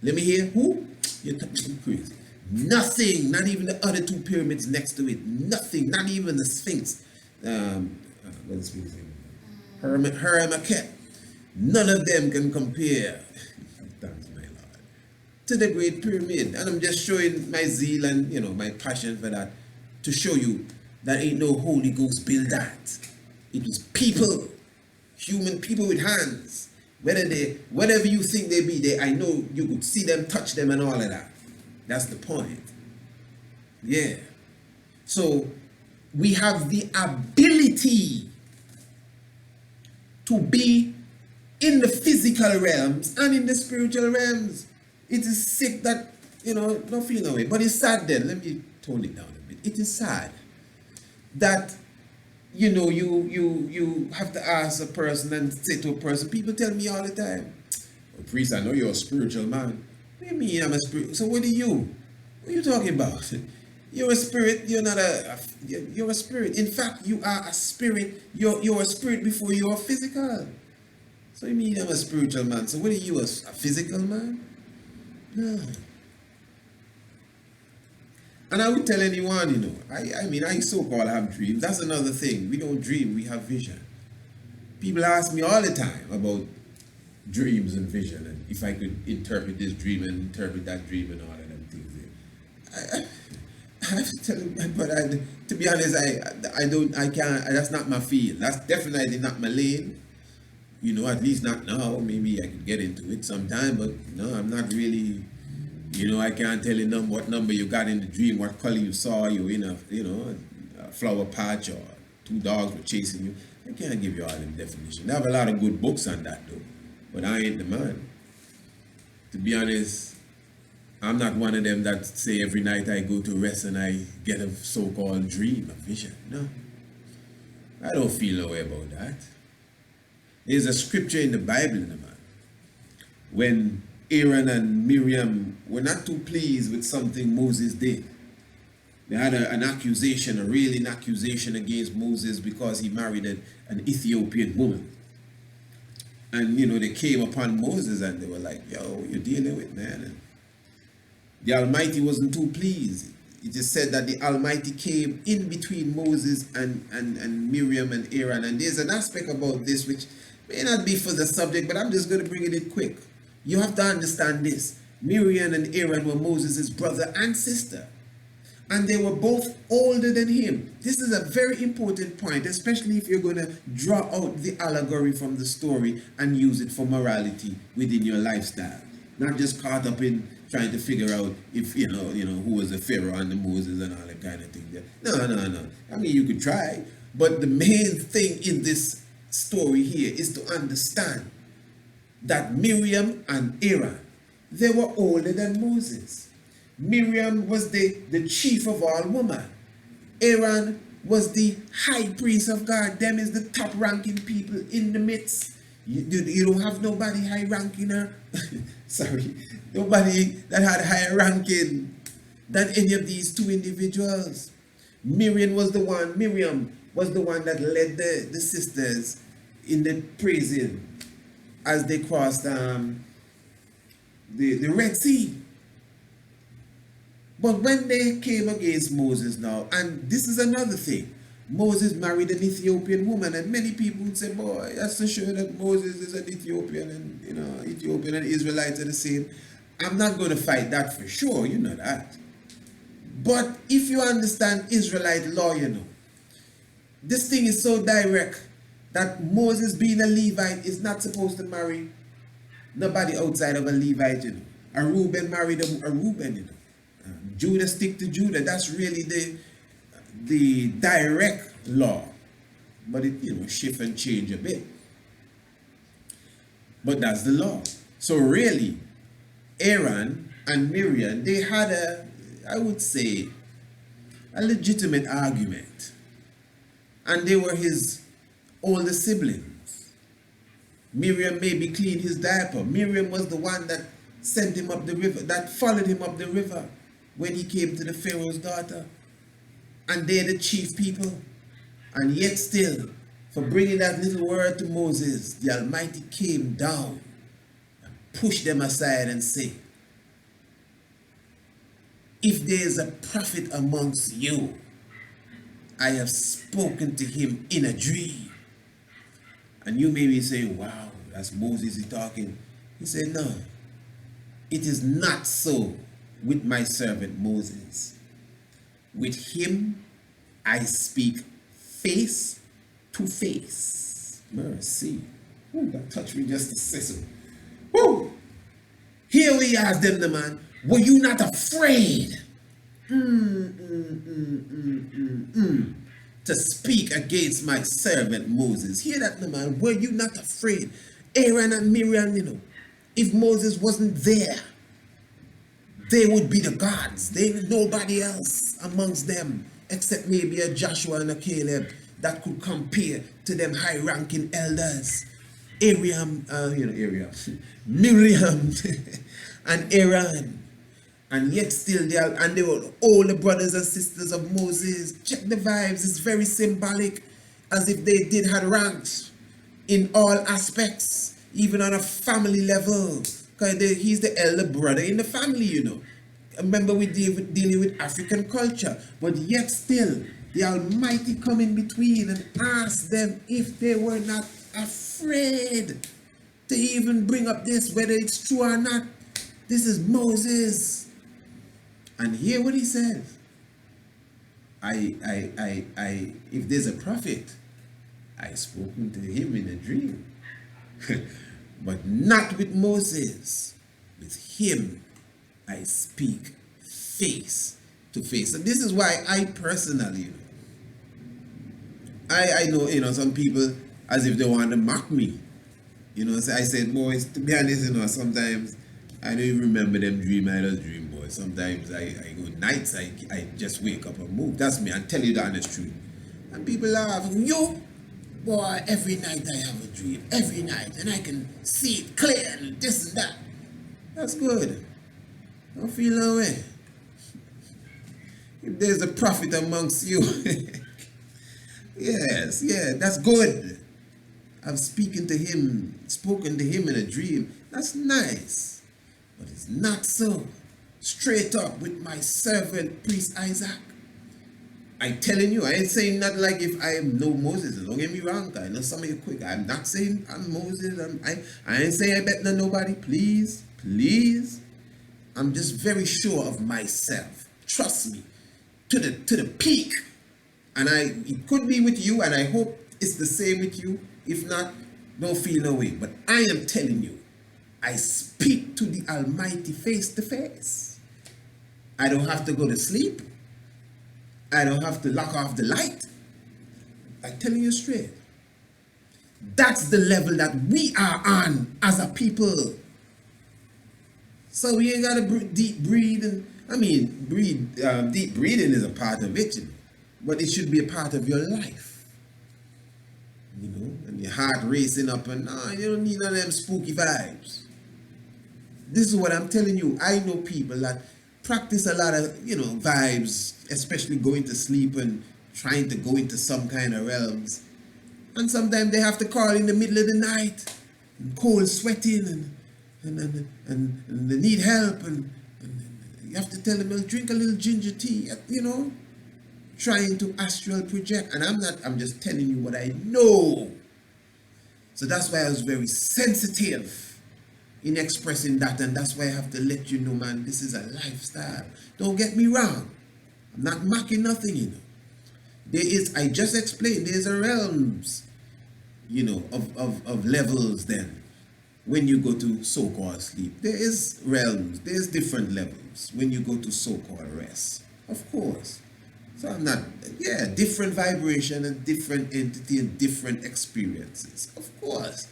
Let me hear. Who? You're crazy. Nothing, not even the other two pyramids next to it. Nothing, not even the Sphinx. What's the name? Hammock. None of them can compare, thanks my Lord, to the Great Pyramid. And I'm just showing my zeal and, my passion for that, to show you that ain't no Holy Ghost build that. It was people, human people with hands. Whatever you think they be, I know you could see them, touch them and all of that. That's the point. Yeah. So we have the ability to be in the physical realms and in the spiritual realms. It is sick that, don't feel no way. But it's sad then. Let me tone it down a bit. It is sad that, you have to ask a person and say to a person, people tell me all the time, oh, priest, I know you're a spiritual man. What do you mean I'm a spirit? So what are you? What are you talking about? You're a spirit. You're not you're a spirit. In fact, you are a spirit. You're a spirit before you're physical. So you mean I'm a spiritual man? So what are you, a physical man? No. And I would tell anyone, I so-called have dreams. That's another thing. We don't dream, we have vision. People ask me all the time about dreams and vision, and if I could interpret this dream and interpret that dream and all of them things. I have to tell them, but to be honest, I can't, that's not my field. That's definitely not my lane. At least not now. Maybe I could get into it sometime, but no, I'm not really, I can't tell you what number you got in the dream, what color you saw, you in a flower patch, or two dogs were chasing you. I can't give you all them definitions. They have a lot of good books on that though, but I ain't the man. To be honest, I'm not one of them that say every night I go to rest and I get a so-called dream, a vision. No, I don't feel no way about that. There's a scripture in the Bible, man, when Aaron and Miriam were not too pleased with something Moses did. They had an accusation, a railing accusation against Moses because he married an Ethiopian woman. And, they came upon Moses and they were like, yo, what you dealing with, man? And the Almighty wasn't too pleased. it is said that the Almighty came in between Moses and Miriam and Aaron. And there's an aspect about this which may not be for the subject, but I'm just going to bring it in quick. You have to understand this. Miriam and Aaron were Moses' brother and sister. And they were both older than him. This is a very important point, especially if you're going to draw out the allegory from the story and use it for morality within your lifestyle. Not just caught up in trying to figure out if, you know, who was the Pharaoh and the Moses and all that kind of thing. No. I mean, you could try. But the main thing in this story here is to understand that Miriam and Aaron, they were older than Moses. Miriam was the chief of all women. Aaron was the high priest of God. Them is the top ranking people in the midst. You don't have nobody high ranking her. Sorry. Nobody that had higher ranking than any of these two individuals. Miriam was the one that led the sisters in the praising as they crossed the Red Sea. But when they came against Moses now, and this is another thing, Moses married an Ethiopian woman, and many people would say, boy, that's to show that Moses is an Ethiopian, and Ethiopian and Israelites are the same. I'm not going to fight that for sure, you know that. But if you understand Israelite law, this thing is so direct that Moses, being a Levite, is not supposed to marry nobody outside of a Levite, A Reuben married a Reuben, Judah stick to Judah. That's really the direct law. But it, shift and change a bit. But that's the law. So really, Aaron and Miriam, they had I would say, a legitimate argument. And they were his older siblings. Miriam maybe cleaned his diaper. Miriam was the one that sent him up the river, that followed him up the river when he came to the Pharaoh's daughter. And they're the chief people. And yet still, for bringing that little word to Moses, the Almighty came down and pushed them aside and said, if there is a prophet amongst you, I have spoken to him in a dream. And you may be saying, wow, that's Moses talking. He said, no, it is not so with my servant Moses. With him I speak face to face. Mercy. Ooh, that touched me just a second. Woo! Here we ask them, the man, were you not afraid to speak against my servant Moses? Hear that, the man. Were you not afraid? Aaron and Miriam, if Moses wasn't there, they would be the gods. They were nobody else amongst them except maybe a Joshua and a Caleb that could compare to them high-ranking elders. Miriam and Aaron. And yet still they were all the brothers and sisters of Moses. Check the vibes, it's very symbolic, as if they did had ranks in all aspects, even on a family level. Because he's the elder brother in the family, Remember, we're dealing with African culture, but yet still, the Almighty come in between and ask them if they were not afraid to even bring up this, whether it's true or not. This is Moses. And hear what he says. If there's a prophet, I spoken to him in a dream. But not with Moses. With him, I speak face to face. And this is why I personally, I know, some people, as if they want to mock me. So I said, boys, to be honest, sometimes I don't even remember them dream. I just dream, boys. Sometimes I go nights, I just wake up and move. That's me. I tell you the honest truth. And people laugh. Yo, boy, every night I have a dream. Every night. And I can see it clear and this and that. That's good. Don't feel no way. If there's a prophet amongst you, yes, that's good. I've spoken to him in a dream. That's nice. But it's not so straight up with my servant priest Isaac. I telling you, I ain't saying not like if I am no Moses. Don't get me wrong, I know some of you quick. I'm not saying I'm Moses. I ain't saying I bet no nobody. Please, please. I'm just very sure of myself. Trust me, to the peak. And it could be with you, and I hope it's the same with you. If not, don't feel no way. But I am telling you, I speak to the Almighty face to face. I don't have to go to sleep. I don't have to lock off the light. I'm telling you straight. That's the level that we are on as a people. So we ain't gotta deep breathe. Deep breathing is a part of it, you know, but it should be a part of your life. You know, and your heart racing up and you don't need none of them spooky vibes. This is what I'm telling you. I know people that practice a lot of, vibes, especially going to sleep and trying to go into some kind of realms. And sometimes they have to call in the middle of the night, and cold sweating, and they need help, and you have to tell them, well, drink a little ginger tea, trying to astral project. And I'm just telling you what I know. So that's why I was very sensitive in expressing that, and that's why I have to let you know, man, this is a lifestyle. Don't get me wrong. I'm not mocking nothing, I just explained, there's a realms, of levels then. When you go to so-called sleep, there is realms, there's different levels when you go to so-called rest, of course. So I'm not, different vibration and different entity and different experiences, of course.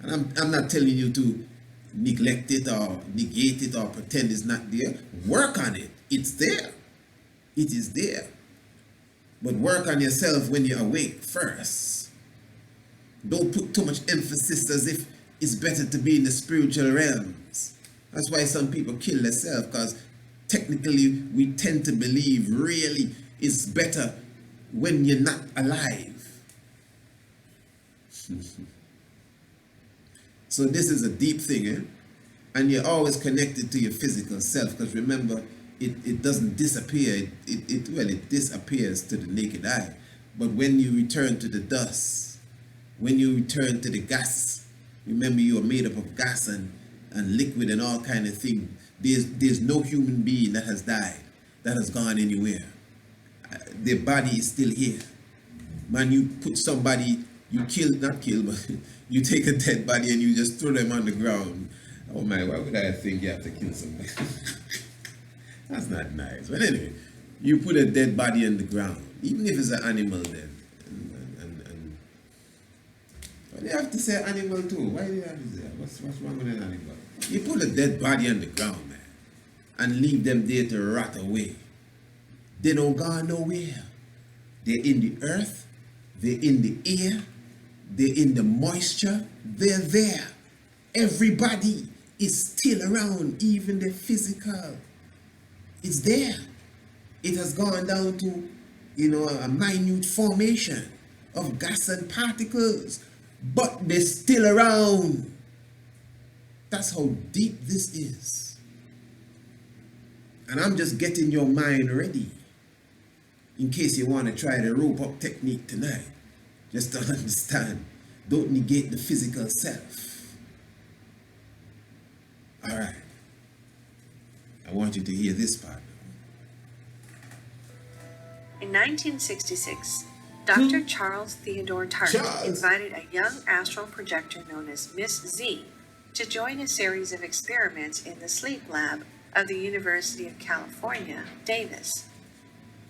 And I'm not telling you to neglect it or negate it or pretend it's not there. Work on it. It's there. It is there. But work on yourself when you're awake first. Don't put too much emphasis as if it's better to be in the spiritual realms. That's why some people kill themselves, because technically we tend to believe really it's better when you're not alive. So this is a deep thing, and you're always connected to your physical self, because remember, it doesn't disappear. It disappears to the naked eye. But when you return to the dust, when you return to the gas, remember you are made up of gas and liquid and all kind of things. There's no human being that has died, that has gone anywhere. Their body is still here. Man, you put somebody, not kill, but you take a dead body and you just throw them on the ground. Oh my, why would I think you have to kill somebody? That's not nice. But anyway, you put a dead body on the ground, even if it's an animal then. Why do you have to say animal too? Why do you have to say that? What's wrong with an animal? You put a dead body on the ground, man, and leave them there to rot away. They don't go nowhere. They're in the earth, they're in the air, they're in the moisture, they're there. Everybody is still around, even the physical. It's there. It has gone down to, a minute formation of gas and particles, but they're still around. That's how deep this is. And I'm just getting your mind ready in case you want to try the rope up technique tonight. Just to understand, don't negate the physical self. All right. I want you to hear this part. In 1966, Dr. Charles Theodore Target invited a young astral projector known as Miss Z to join a series of experiments in the sleep lab of the University of California, Davis.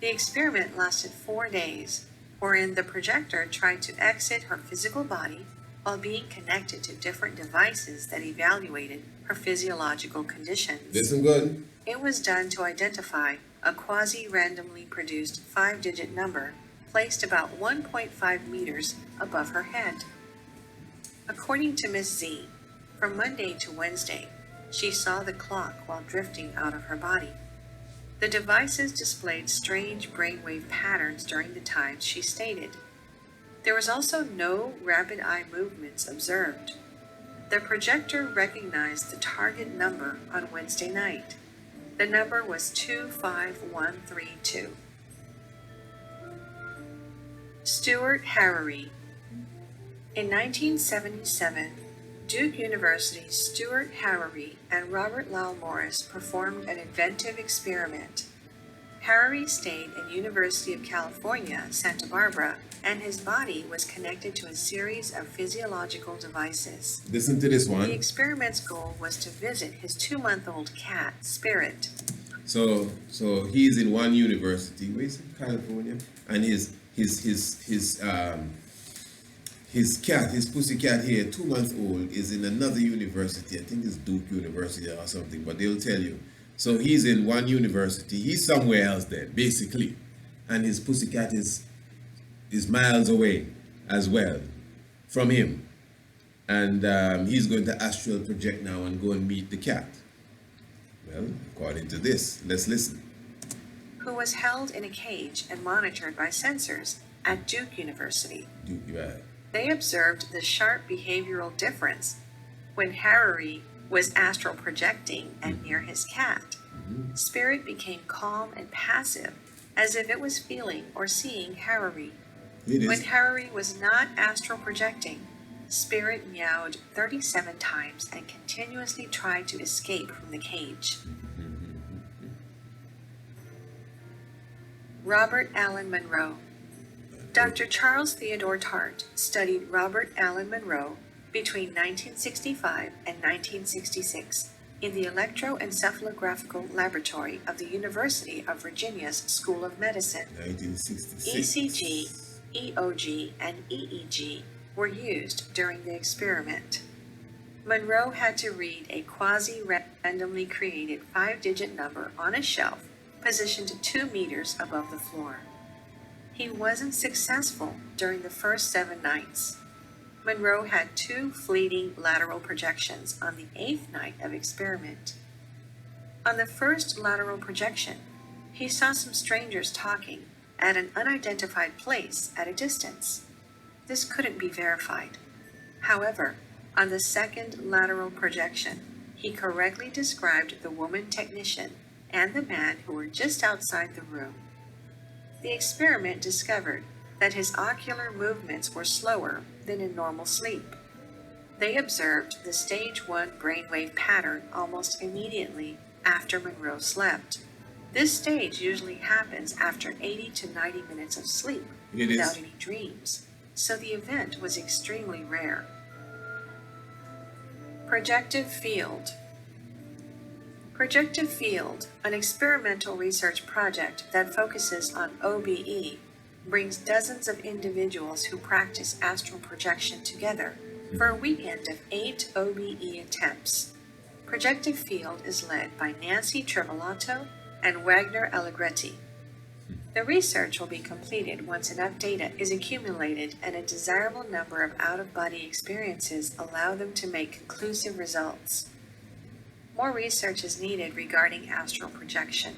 The experiment lasted 4 days, wherein the projector tried to exit her physical body while being connected to different devices that evaluated her physiological conditions. Listen good. It was done to identify a quasi-randomly produced 5-digit number placed about 1.5 meters above her head. According to Miss Z, from Monday to Wednesday, she saw the clock while drifting out of her body. The devices displayed strange brainwave patterns during the times she stated. There was also no rapid eye movements observed. The projector recognized the target number on Wednesday night. The number was 25132. Stuart Harary. In 1977, Duke University's Stuart Harary and Robert Lowell Morris performed an inventive experiment. Harary stayed in University of California, Santa Barbara, and his body was connected to a series of physiological devices. Listen to this The one. experiment's goal was to visit his 2-month-old cat, Spirit. So he's in one university, where's in California, and his cat, his pussycat here, 2 months old, is in another university. I think it's Duke University or something, but they'll tell you. So he's in one university. He's somewhere else then, basically, and his pussycat is miles away as well from him, and he's going to astral project now and go and meet the cat. Well, according to this, let's listen. Who was held in a cage and monitored by sensors at Duke University. Duke, right. They observed the sharp behavioral difference when Harary was astral projecting and near his cat. Spirit became calm and passive, as if it was feeling or seeing Harary. When Harary was not astral projecting, Spirit meowed 37 times and continuously tried to escape from the cage. Robert Allen Monroe. Dr. Charles Theodore Tart studied Robert Allen Monroe between 1965 and 1966 in the Electroencephalographical Laboratory of the University of Virginia's School of Medicine. 1966. ECG, EOG, and EEG were used during the experiment. Monroe had to read a quasi-randomly created 5-digit number on a shelf positioned 2 meters above the floor. He wasn't successful during the first 7 nights. Monroe had 2 fleeting lateral projections on the 8th night of experiment. On the first lateral projection, he saw some strangers talking at an unidentified place at a distance. This couldn't be verified. However, on the second lateral projection, he correctly described the woman technician and the man who were just outside the room. The experiment discovered that his ocular movements were slower than in normal sleep. They observed the stage 1 brainwave pattern almost immediately after Monroe slept. This stage usually happens after 80 to 90 minutes of sleep without any dreams, so the event was extremely rare. Projective Field. Projective Field, an experimental research project that focuses on OBE, brings dozens of individuals who practice astral projection together for a weekend of 8 OBE attempts. Projective Field is led by Nancy Trivolato and Wagner Allegretti. The research will be completed once enough data is accumulated and a desirable number of out-of-body experiences allow them to make conclusive results. More research is needed regarding astral projection.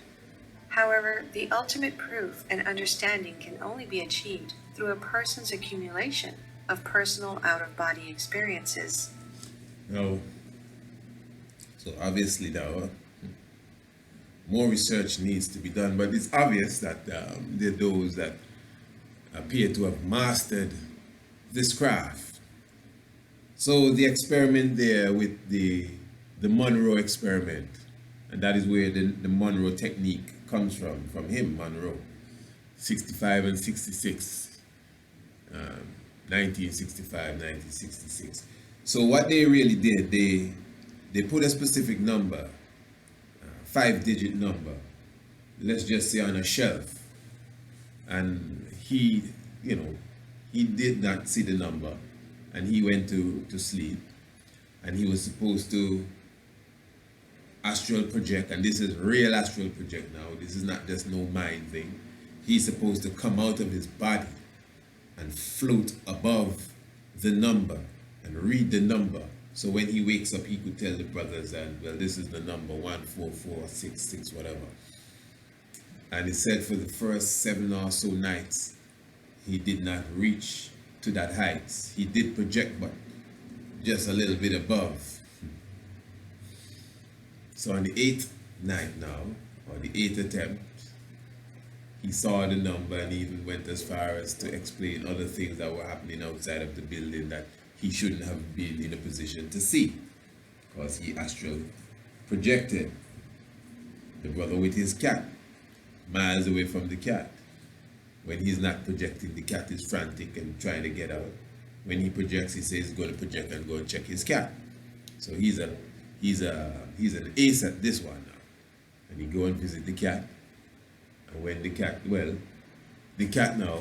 However, the ultimate proof and understanding can only be achieved through a person's accumulation of personal out-of-body experiences. No. So obviously now, more research needs to be done, but it's obvious that there are those that appear to have mastered this craft. So the experiment there with the Munroe Experiment, and that is where the Munroe Technique comes from him, Monroe, 65 and 66, 1965, 1966. So what they really did, they put a specific number, 5-digit number, let's just say on a shelf, and he did not see the number, and he went to sleep, and he was supposed to astral project, and this is real astral project now, this is not just no mind thing. He's supposed to come out of his body and float above the number and read the number. So when he wakes up, he could tell the brothers that, well, this is the number 14466, whatever. And he said for the first 7 or so nights, he did not reach to that height. He did project, but just a little bit above. So on the 8th night now, or the 8th attempt, he saw the number and even went as far as to explain other things that were happening outside of the building that he shouldn't have been in a position to see, because he astral projected. The brother with his cat, miles away from the cat. When he's not projecting, the cat is frantic and trying to get out. When he projects, he says he's going to project and go and check his cat. So he's an ace at this one now. And he go and visit the cat. And when the cat now,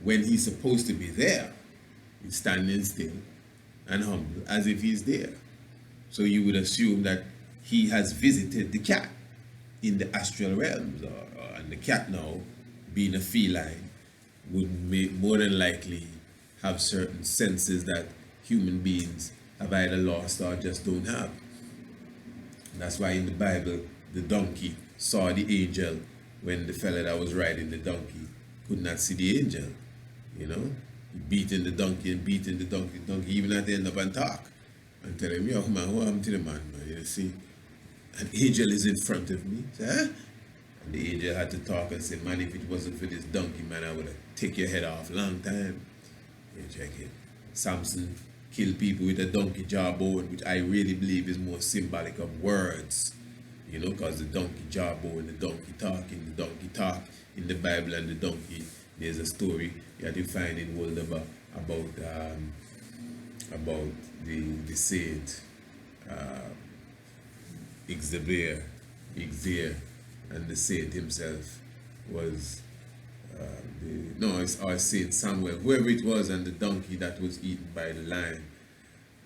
when he's supposed to be there, he's standing still and humble as if he's there. So you would assume that he has visited the cat in the astral realms, and the cat now, being a feline, would more than likely have certain senses that human beings have either lost or just don't have. And that's why in the Bible, the donkey saw the angel when the fella that was riding the donkey could not see the angel. You know, he beating the donkey and beating the donkey even at the end up and talk and tell him, yo man, what happened to the man? You see, an angel is in front of me. Say, huh? And the angel had to talk and say, man, if it wasn't for this donkey, man, I would have taken your head off long time. You check it. Samson killed people with a donkey jawbone, which I really believe is more symbolic of words. You know, because the donkey jawbone, the donkey talk in the Bible, and the donkey, there's a story that you find in Waldeba about the saint Xavier, and the saint himself was it's our Saint Samuel, whoever it was, and the donkey that was eaten by the lion.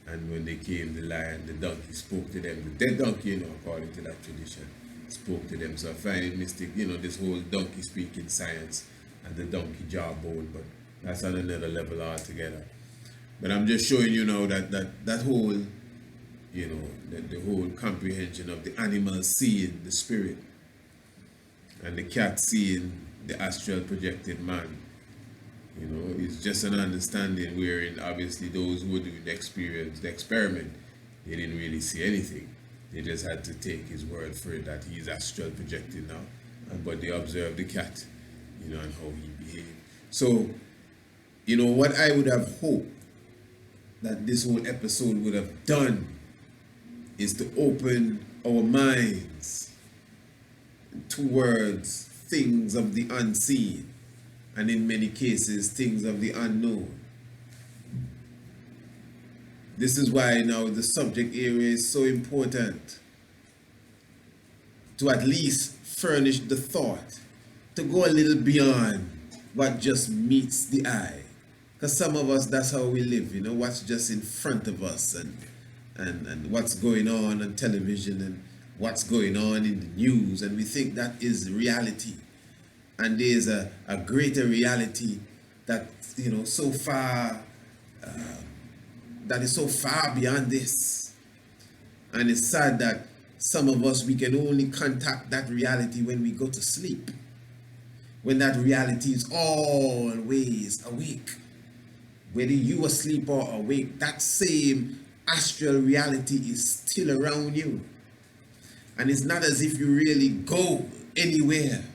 And when they came, the lion, the donkey spoke to them. The dead donkey, you know, according to that tradition, spoke to them. So I find it mystic, you know, this whole donkey speaking science and the donkey jawbone, but that's on another level altogether. But I'm just showing you now that whole, you know, the whole comprehension of the animal seeing the spirit and the cat seeing the astral projected man. You know, it's just an understanding wherein obviously those who were doing the experiment, they didn't really see anything. They just had to take his word for it that he's astral projected now. But they observed the cat, you know, and how he behaved. So, you know, what I would have hoped that this whole episode would have done is to open our minds towards things of the unseen, and in many cases, things of the unknown. This is why now the subject area is so important, to at least furnish the thought, to go a little beyond what just meets the eye. Because some of us, that's how we live, you know, what's just in front of us, and what's going on television, and what's going on in the news, and we think that is reality. And there's a greater reality that, you know, so far, that is so far beyond this. And it's sad that some of us, we can only contact that reality when we go to sleep, when that reality is always awake. Whether you asleep or awake, that same astral reality is still around you. And it's not as if you really go anywhere.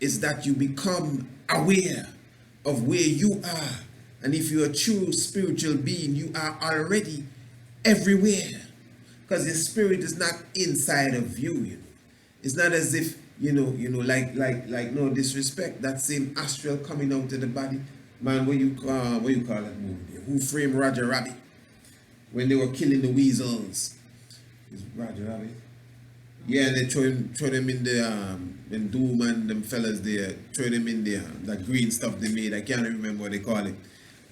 It's that you become aware of where you are. And if you're a true spiritual being, you are already everywhere. Because the spirit is not inside of you, you know. It's not as if, like no disrespect, that same astral coming out of the body. Man, what you call that movie there? Who Framed Roger Rabbit? When they were killing the weasels. Is Roger Rabbit? Yeah, and they throw them in the Doom and them fellas there, throw them in there, that green stuff they made, I can't remember what they call it.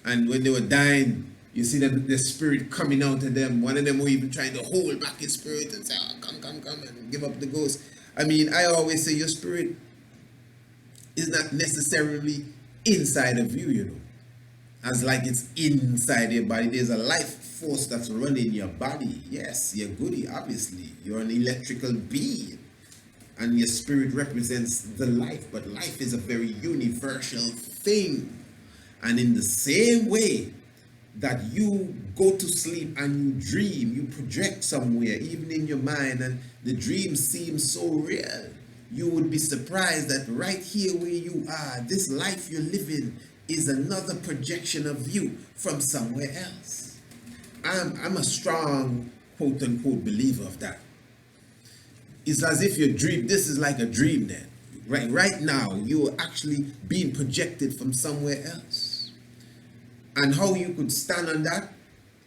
And when they were dying, you see the spirit coming out of them. One of them were even trying to hold back his spirit and say, oh, come, and give up the ghost. I mean, I always say your spirit is not necessarily inside of you, you know. As like it's inside your body. There's a life force that's running your body. Yes, you're goody, obviously. You're an electrical being. And your spirit represents the life. But life is a very universal thing. And in the same way that you go to sleep and you dream, you project somewhere, even in your mind, and the dream seems so real. You would be surprised that right here where you are, this life you're living is another projection of you from somewhere else. I'm a strong quote unquote believer of that. It's as if your dream, this is like a dream then. Right now, you're actually being projected from somewhere else. And how you could stand on that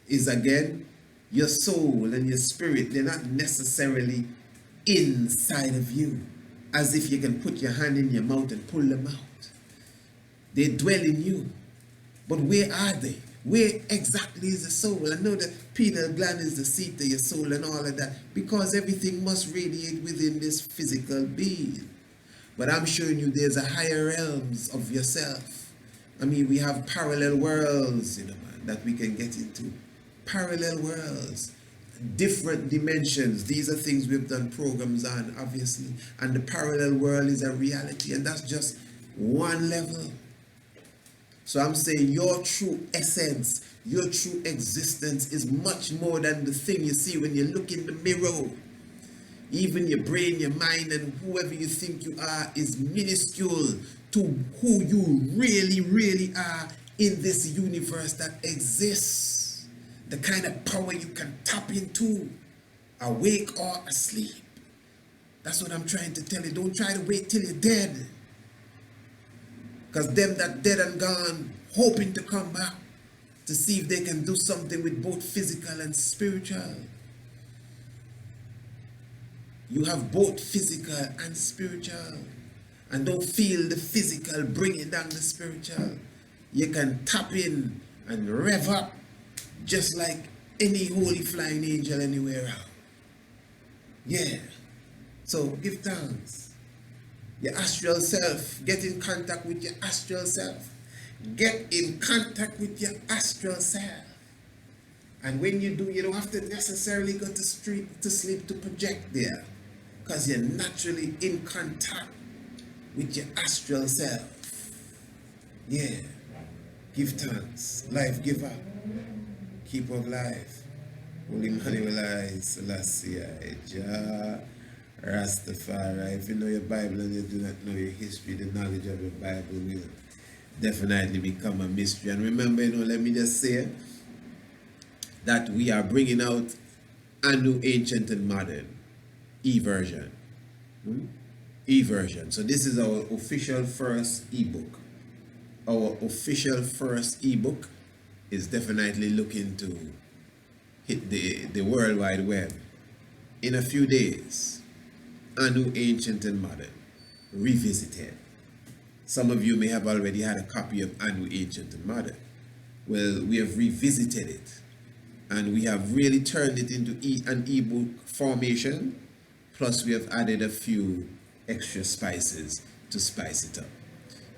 is, again, your soul and your spirit, they're not necessarily inside of you, as if you can put your hand in your mouth and pull them out. They dwell in you. But where are they? Where exactly is the soul? I know the pineal gland is the seat of your soul and all of that, because everything must radiate within this physical being. But I'm showing you there's a higher realms of yourself. I mean, we have parallel worlds, man, that we can get into. Parallel worlds, different dimensions. These are things we've done programs on, obviously. And the parallel world is a reality, and that's just one level. So I'm saying your true essence, your true existence is much more than the thing you see when you look in the mirror. Even your brain, your mind, and whoever you think you are is minuscule to who you really, really are in this universe that exists. The kind of power you can tap into, awake or asleep. That's what I'm trying to tell you. Don't try to wait till you're dead. Because them that dead and gone, hoping to come back to see if they can do something with both physical and spiritual. You have both physical and spiritual. And don't feel the physical bringing down the spiritual. You can tap in and rev up just like any holy flying angel anywhere else. Yeah. So give thanks. Your astral self. Get in contact with your astral self. Get in contact with your astral self. And when you do, you don't have to necessarily go to sleep to project there. Because you're naturally in contact with your astral self. Yeah. Give thanks. Life giver. Keeper of life. Holy Emmanuel Selassie, Jah, Rastafari. If you know your Bible and you do not know your history, the knowledge of your Bible will definitely become a mystery. And remember, let me just say that we are bringing out a new ancient and modern e-version. E-version. So this is our official first ebook. Our official first ebook is definitely looking to hit the World Wide Web in a few days. Anu Ancient and Modern, revisited. Some of you may have already had a copy of Anu Ancient and Modern. Well, we have revisited it, and we have really turned it into an ebook formation. Plus, we have added a few extra spices to spice it up.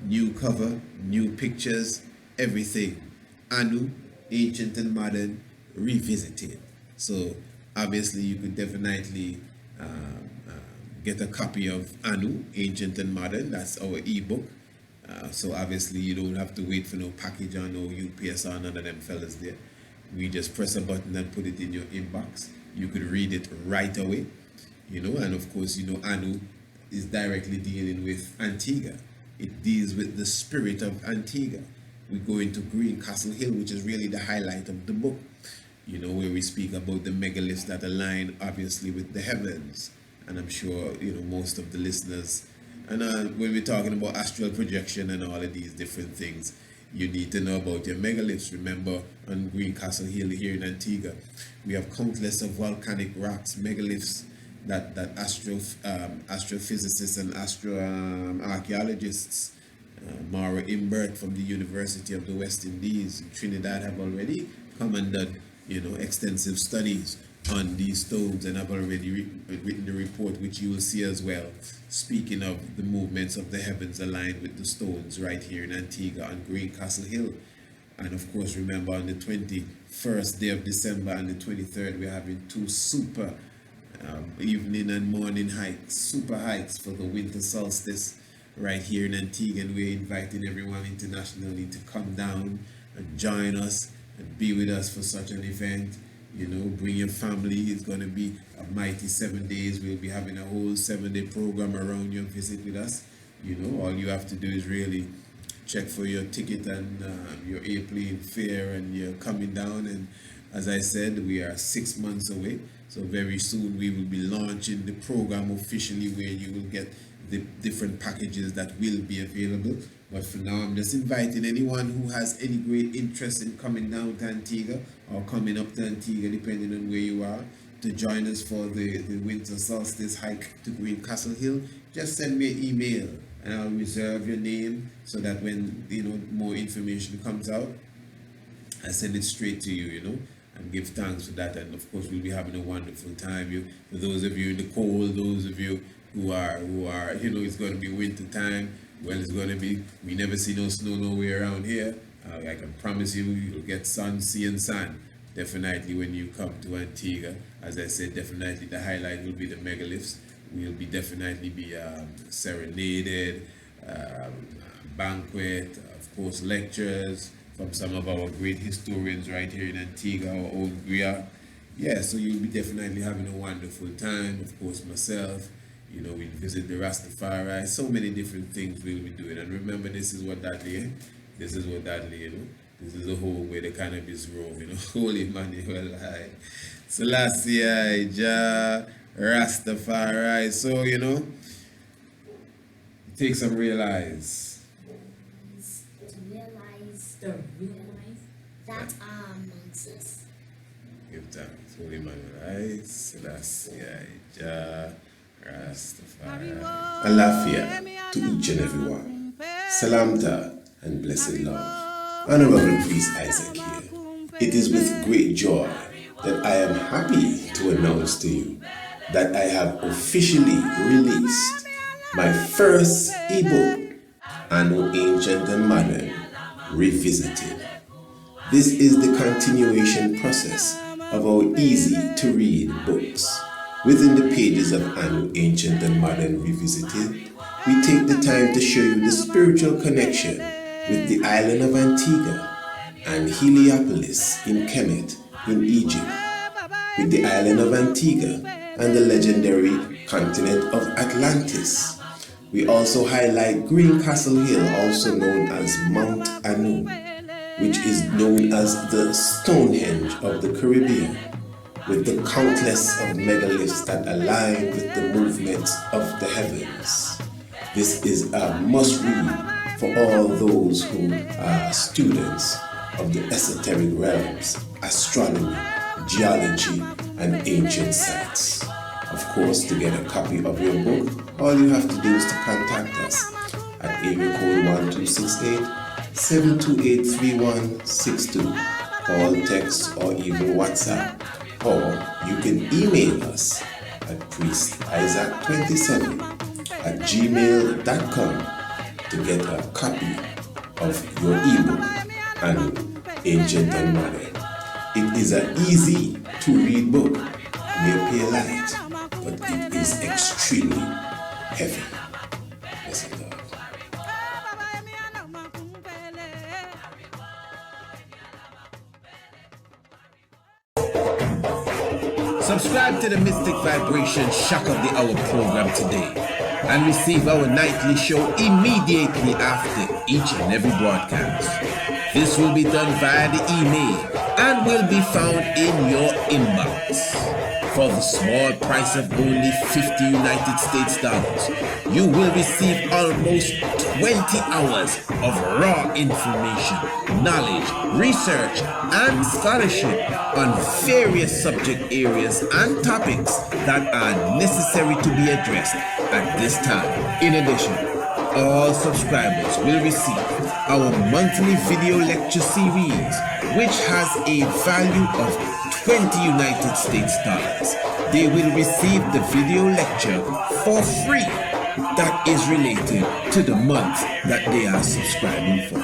New cover, new pictures, everything. Anu, Ancient and Modern, revisited. So, obviously, you could definitely get a copy of Anu, Ancient and Modern. That's our ebook. So, obviously, you don't have to wait for no package or no UPS or none of them fellas there. We just press a button and put it in your inbox. You could read it right away. And of course, Anu is directly dealing with Antigua. It deals with the spirit of Antigua. We go into Green Castle Hill, which is really the highlight of the book, where we speak about the megaliths that align obviously with the heavens. And I'm sure, most of the listeners, and when we're talking about astral projection and all of these different things, you need to know about your megaliths. Remember, on Green Castle Hill here in Antigua, we have countless of volcanic rocks, megaliths, that astrophysicists and archaeologists, Monroe Experiment from the University of the West Indies in Trinidad, have already come and done, extensive studies on these stones, and have already written the report, which you will see as well, speaking of the movements of the heavens aligned with the stones right here in Antigua on Green Castle Hill. And of course, remember, on the 21st day of December and the 23rd, we're having two super evening and morning hikes, super hikes for the winter solstice right here in Antigua, and we're inviting everyone internationally to come down and join us and be with us for such an event. You know, bring your family. It's going to be a mighty 7 days. We'll be having a whole 7-day program around you and visit with us. You know, all you have to do is really check for your ticket and your airplane fare, and you're coming down. And as I said, we are 6 months away. So very soon we will be launching the program officially, where you will get the different packages that will be available. But for now, I'm just inviting anyone who has any great interest in coming down to Antigua or coming up to Antigua, depending on where you are, to join us for the winter solstice hike to Green Castle Hill. Just send me an email and I'll reserve your name, so that when, you know, more information comes out, I send it straight to you, you know, and give thanks for that. And of course, we'll be having a wonderful time. For those of you in the cold, those of you who are, you know, it's going to be winter time. Well, it's going to be, we never see no snow nowhere around here. I can promise you, you'll get sun, sea and sun. Definitely when you come to Antigua. As I said, definitely the highlight will be the megaliths. We'll be definitely be serenaded, banquet, of course lectures from some of our great historians right here in Antigua, our own Griot. Yeah, so you'll be definitely having a wonderful time. Of course, myself, you know, we'll visit the Rastafari. So many different things we'll be doing. And remember, this is what Dudley, this is what Dudley, you know, this is the home where the cannabis roam, you know. Holy Manuel, Selassie, Jah, Rastafari. So, you know, take some realize. To realize that are amongst us. Give thanks. Holy Manuel, Selassie, Jah, Rastafari. Alafia to each and every one. Salamta and blessed love. Honorable Priest Isaac here. It is with great joy that I am happy to announce to you that I have officially released my first ebook, Anno Ancient and Modern Revisited. This is the continuation process of our easy-to-read books. Within the pages of Anno Ancient and Modern Revisited, we take the time to show you the spiritual connection with the island of Antigua and Heliopolis in Kemet in Egypt, with the island of Antigua and the legendary continent of Atlantis. We also highlight Green Castle Hill, also known as Mount Anu, which is known as the Stonehenge of the Caribbean, with the countless of megaliths that align with the movements of the heavens. This is a must-read for all those who are students of the esoteric realms, astronomy, geology, and ancient sites. Of course, to get a copy of your book, all you have to do is to contact us at area code 1268-728-3162. Call, text, or even WhatsApp. Or you can email us at priestisaac27@gmail.com to get a copy of your ebook, Anno Ancient and Modern. It is an easy to read book, may appear light, but it is extremely heavy. Blessed God. Subscribe to the Mystic Vibration Shock of the Hour program today and receive our nightly show immediately after each and every broadcast. This will be done via the email and will be found in your inbox. For the small price of only 50 United States dollars, you will receive almost 20 hours of raw information, knowledge, research, and scholarship on various subject areas and topics that are necessary to be addressed at this time. In addition, all subscribers will receive our monthly video lecture series, which has a value of 20 United States dollars. They will receive the video lecture for free that is related to the month that they are subscribing for.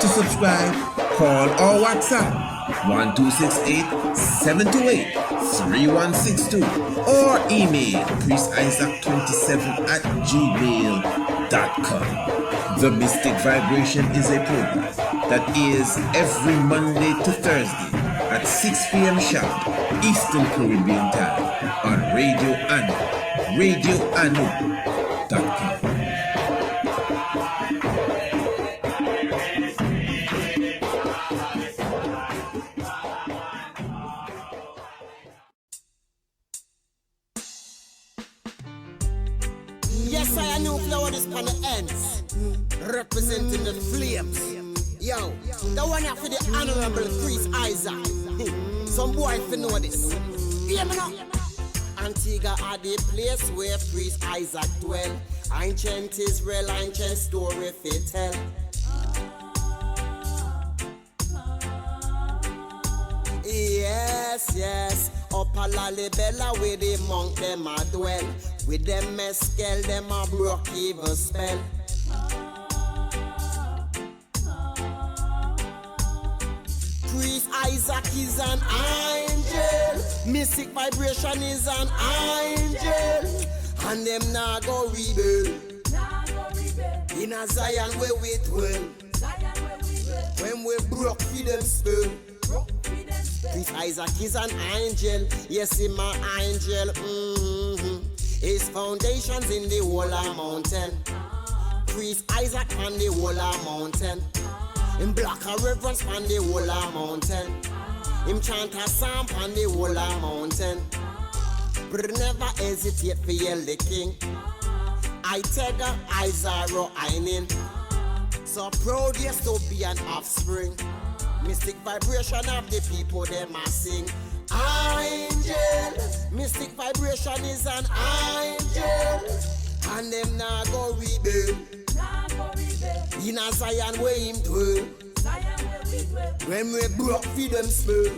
To subscribe, call or WhatsApp 1268-728-3162 or email priestisaac27@gmail.com. The Mystic Vibration is a program that is every Monday to Thursday at 6 p.m. sharp Eastern Caribbean time on Radio Anu, radioanu.com. Yes, I know flower is on the ends, representing the flames. Yo, the one after the Honorable Priest Isaac. Some boy fi know this. Hear me now. Antigua are the place where Priest Isaac dwell. Ancient Israel, ancient story fi tell. Yes, yes, up a Lalibela where the monk them a dwell. With them mescal, them a broke evil spell. Priest Isaac is an angel. Mystic vibration is an angel. And them nah go rebel. In a Zion where we dwell. When we broke for them spell. Priest Isaac is an angel. Yes, he's my angel. His foundations in the wall of mountain. Priest Isaac on the wall of mountain. Him block a reverence on the wall of mountain. Him chant a psalm on the wall of mountain. But never hesitate for yell the king. I take a Isaro Einin. So proud yes to be an offspring. Mystic vibration of the people them a sing. Angel, mystic vibration is an angel. And them nah go rebel. In a Zion where him dwell. When we broke for them spell.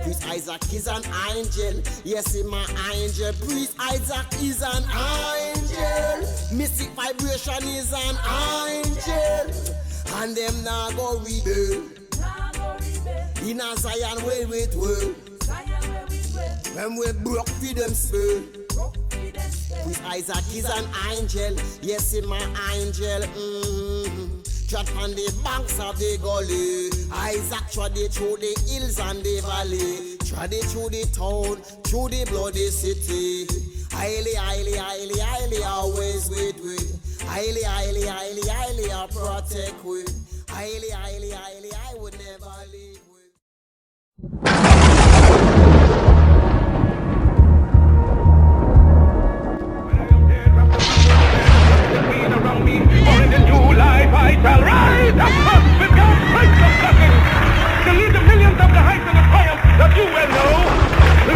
Priest Isaac is an angel. Yes, he's my angel. Priest Isaac is an angel. Mystic vibration is an angel. And them nah go rebel. In a Zion where we dwell. When we broke for them spell. Priest Isaac is an angel. Yes, he's my angel. Trot on the banks of the gully. Isaac trod it through the hills and the valley. Trod it through the town, through the bloody city. Highly, highly, highly, highly, always with we. Highly, highly, highly, highly, I protect we. Highly, highly, highly, I would never leave we. Around me, for in the new life I shall rise up with God's grace of blessing to lead the millions of the heights and the triumph that you will know.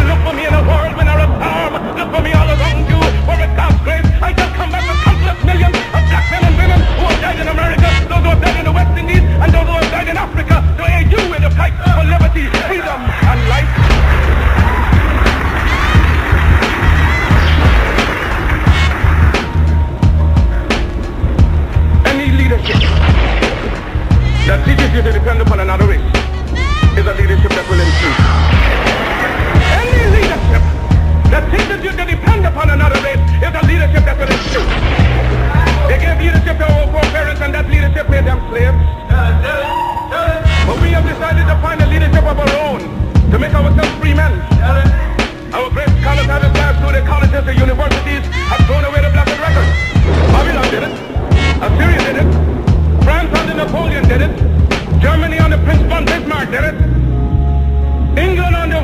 Look for me in a world when I storm. Look for me all around you, for with God's grace I shall come back with countless millions of black men and women who have died in America, those who have died in the West Indies, and those who have died in Africa to aid you in the fight for liberty, freedom, and life. That teaches you to depend upon another race is a leadership that will ensue. Any leadership that teaches you to depend upon another race is a leadership that will ensue. They gave leadership to our foreparents and that leadership made them slaves. But we have decided to find a leadership of our own to make ourselves free men. Our great scholars have advanced through the colleges and universities have thrown away the blessed record. Babylon did it. Assyria did it. France under Napoleon did it. Germany under Prince von Bismarck did it. England under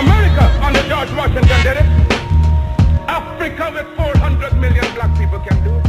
America under George Washington did it. Africa with 400 million black people can do it.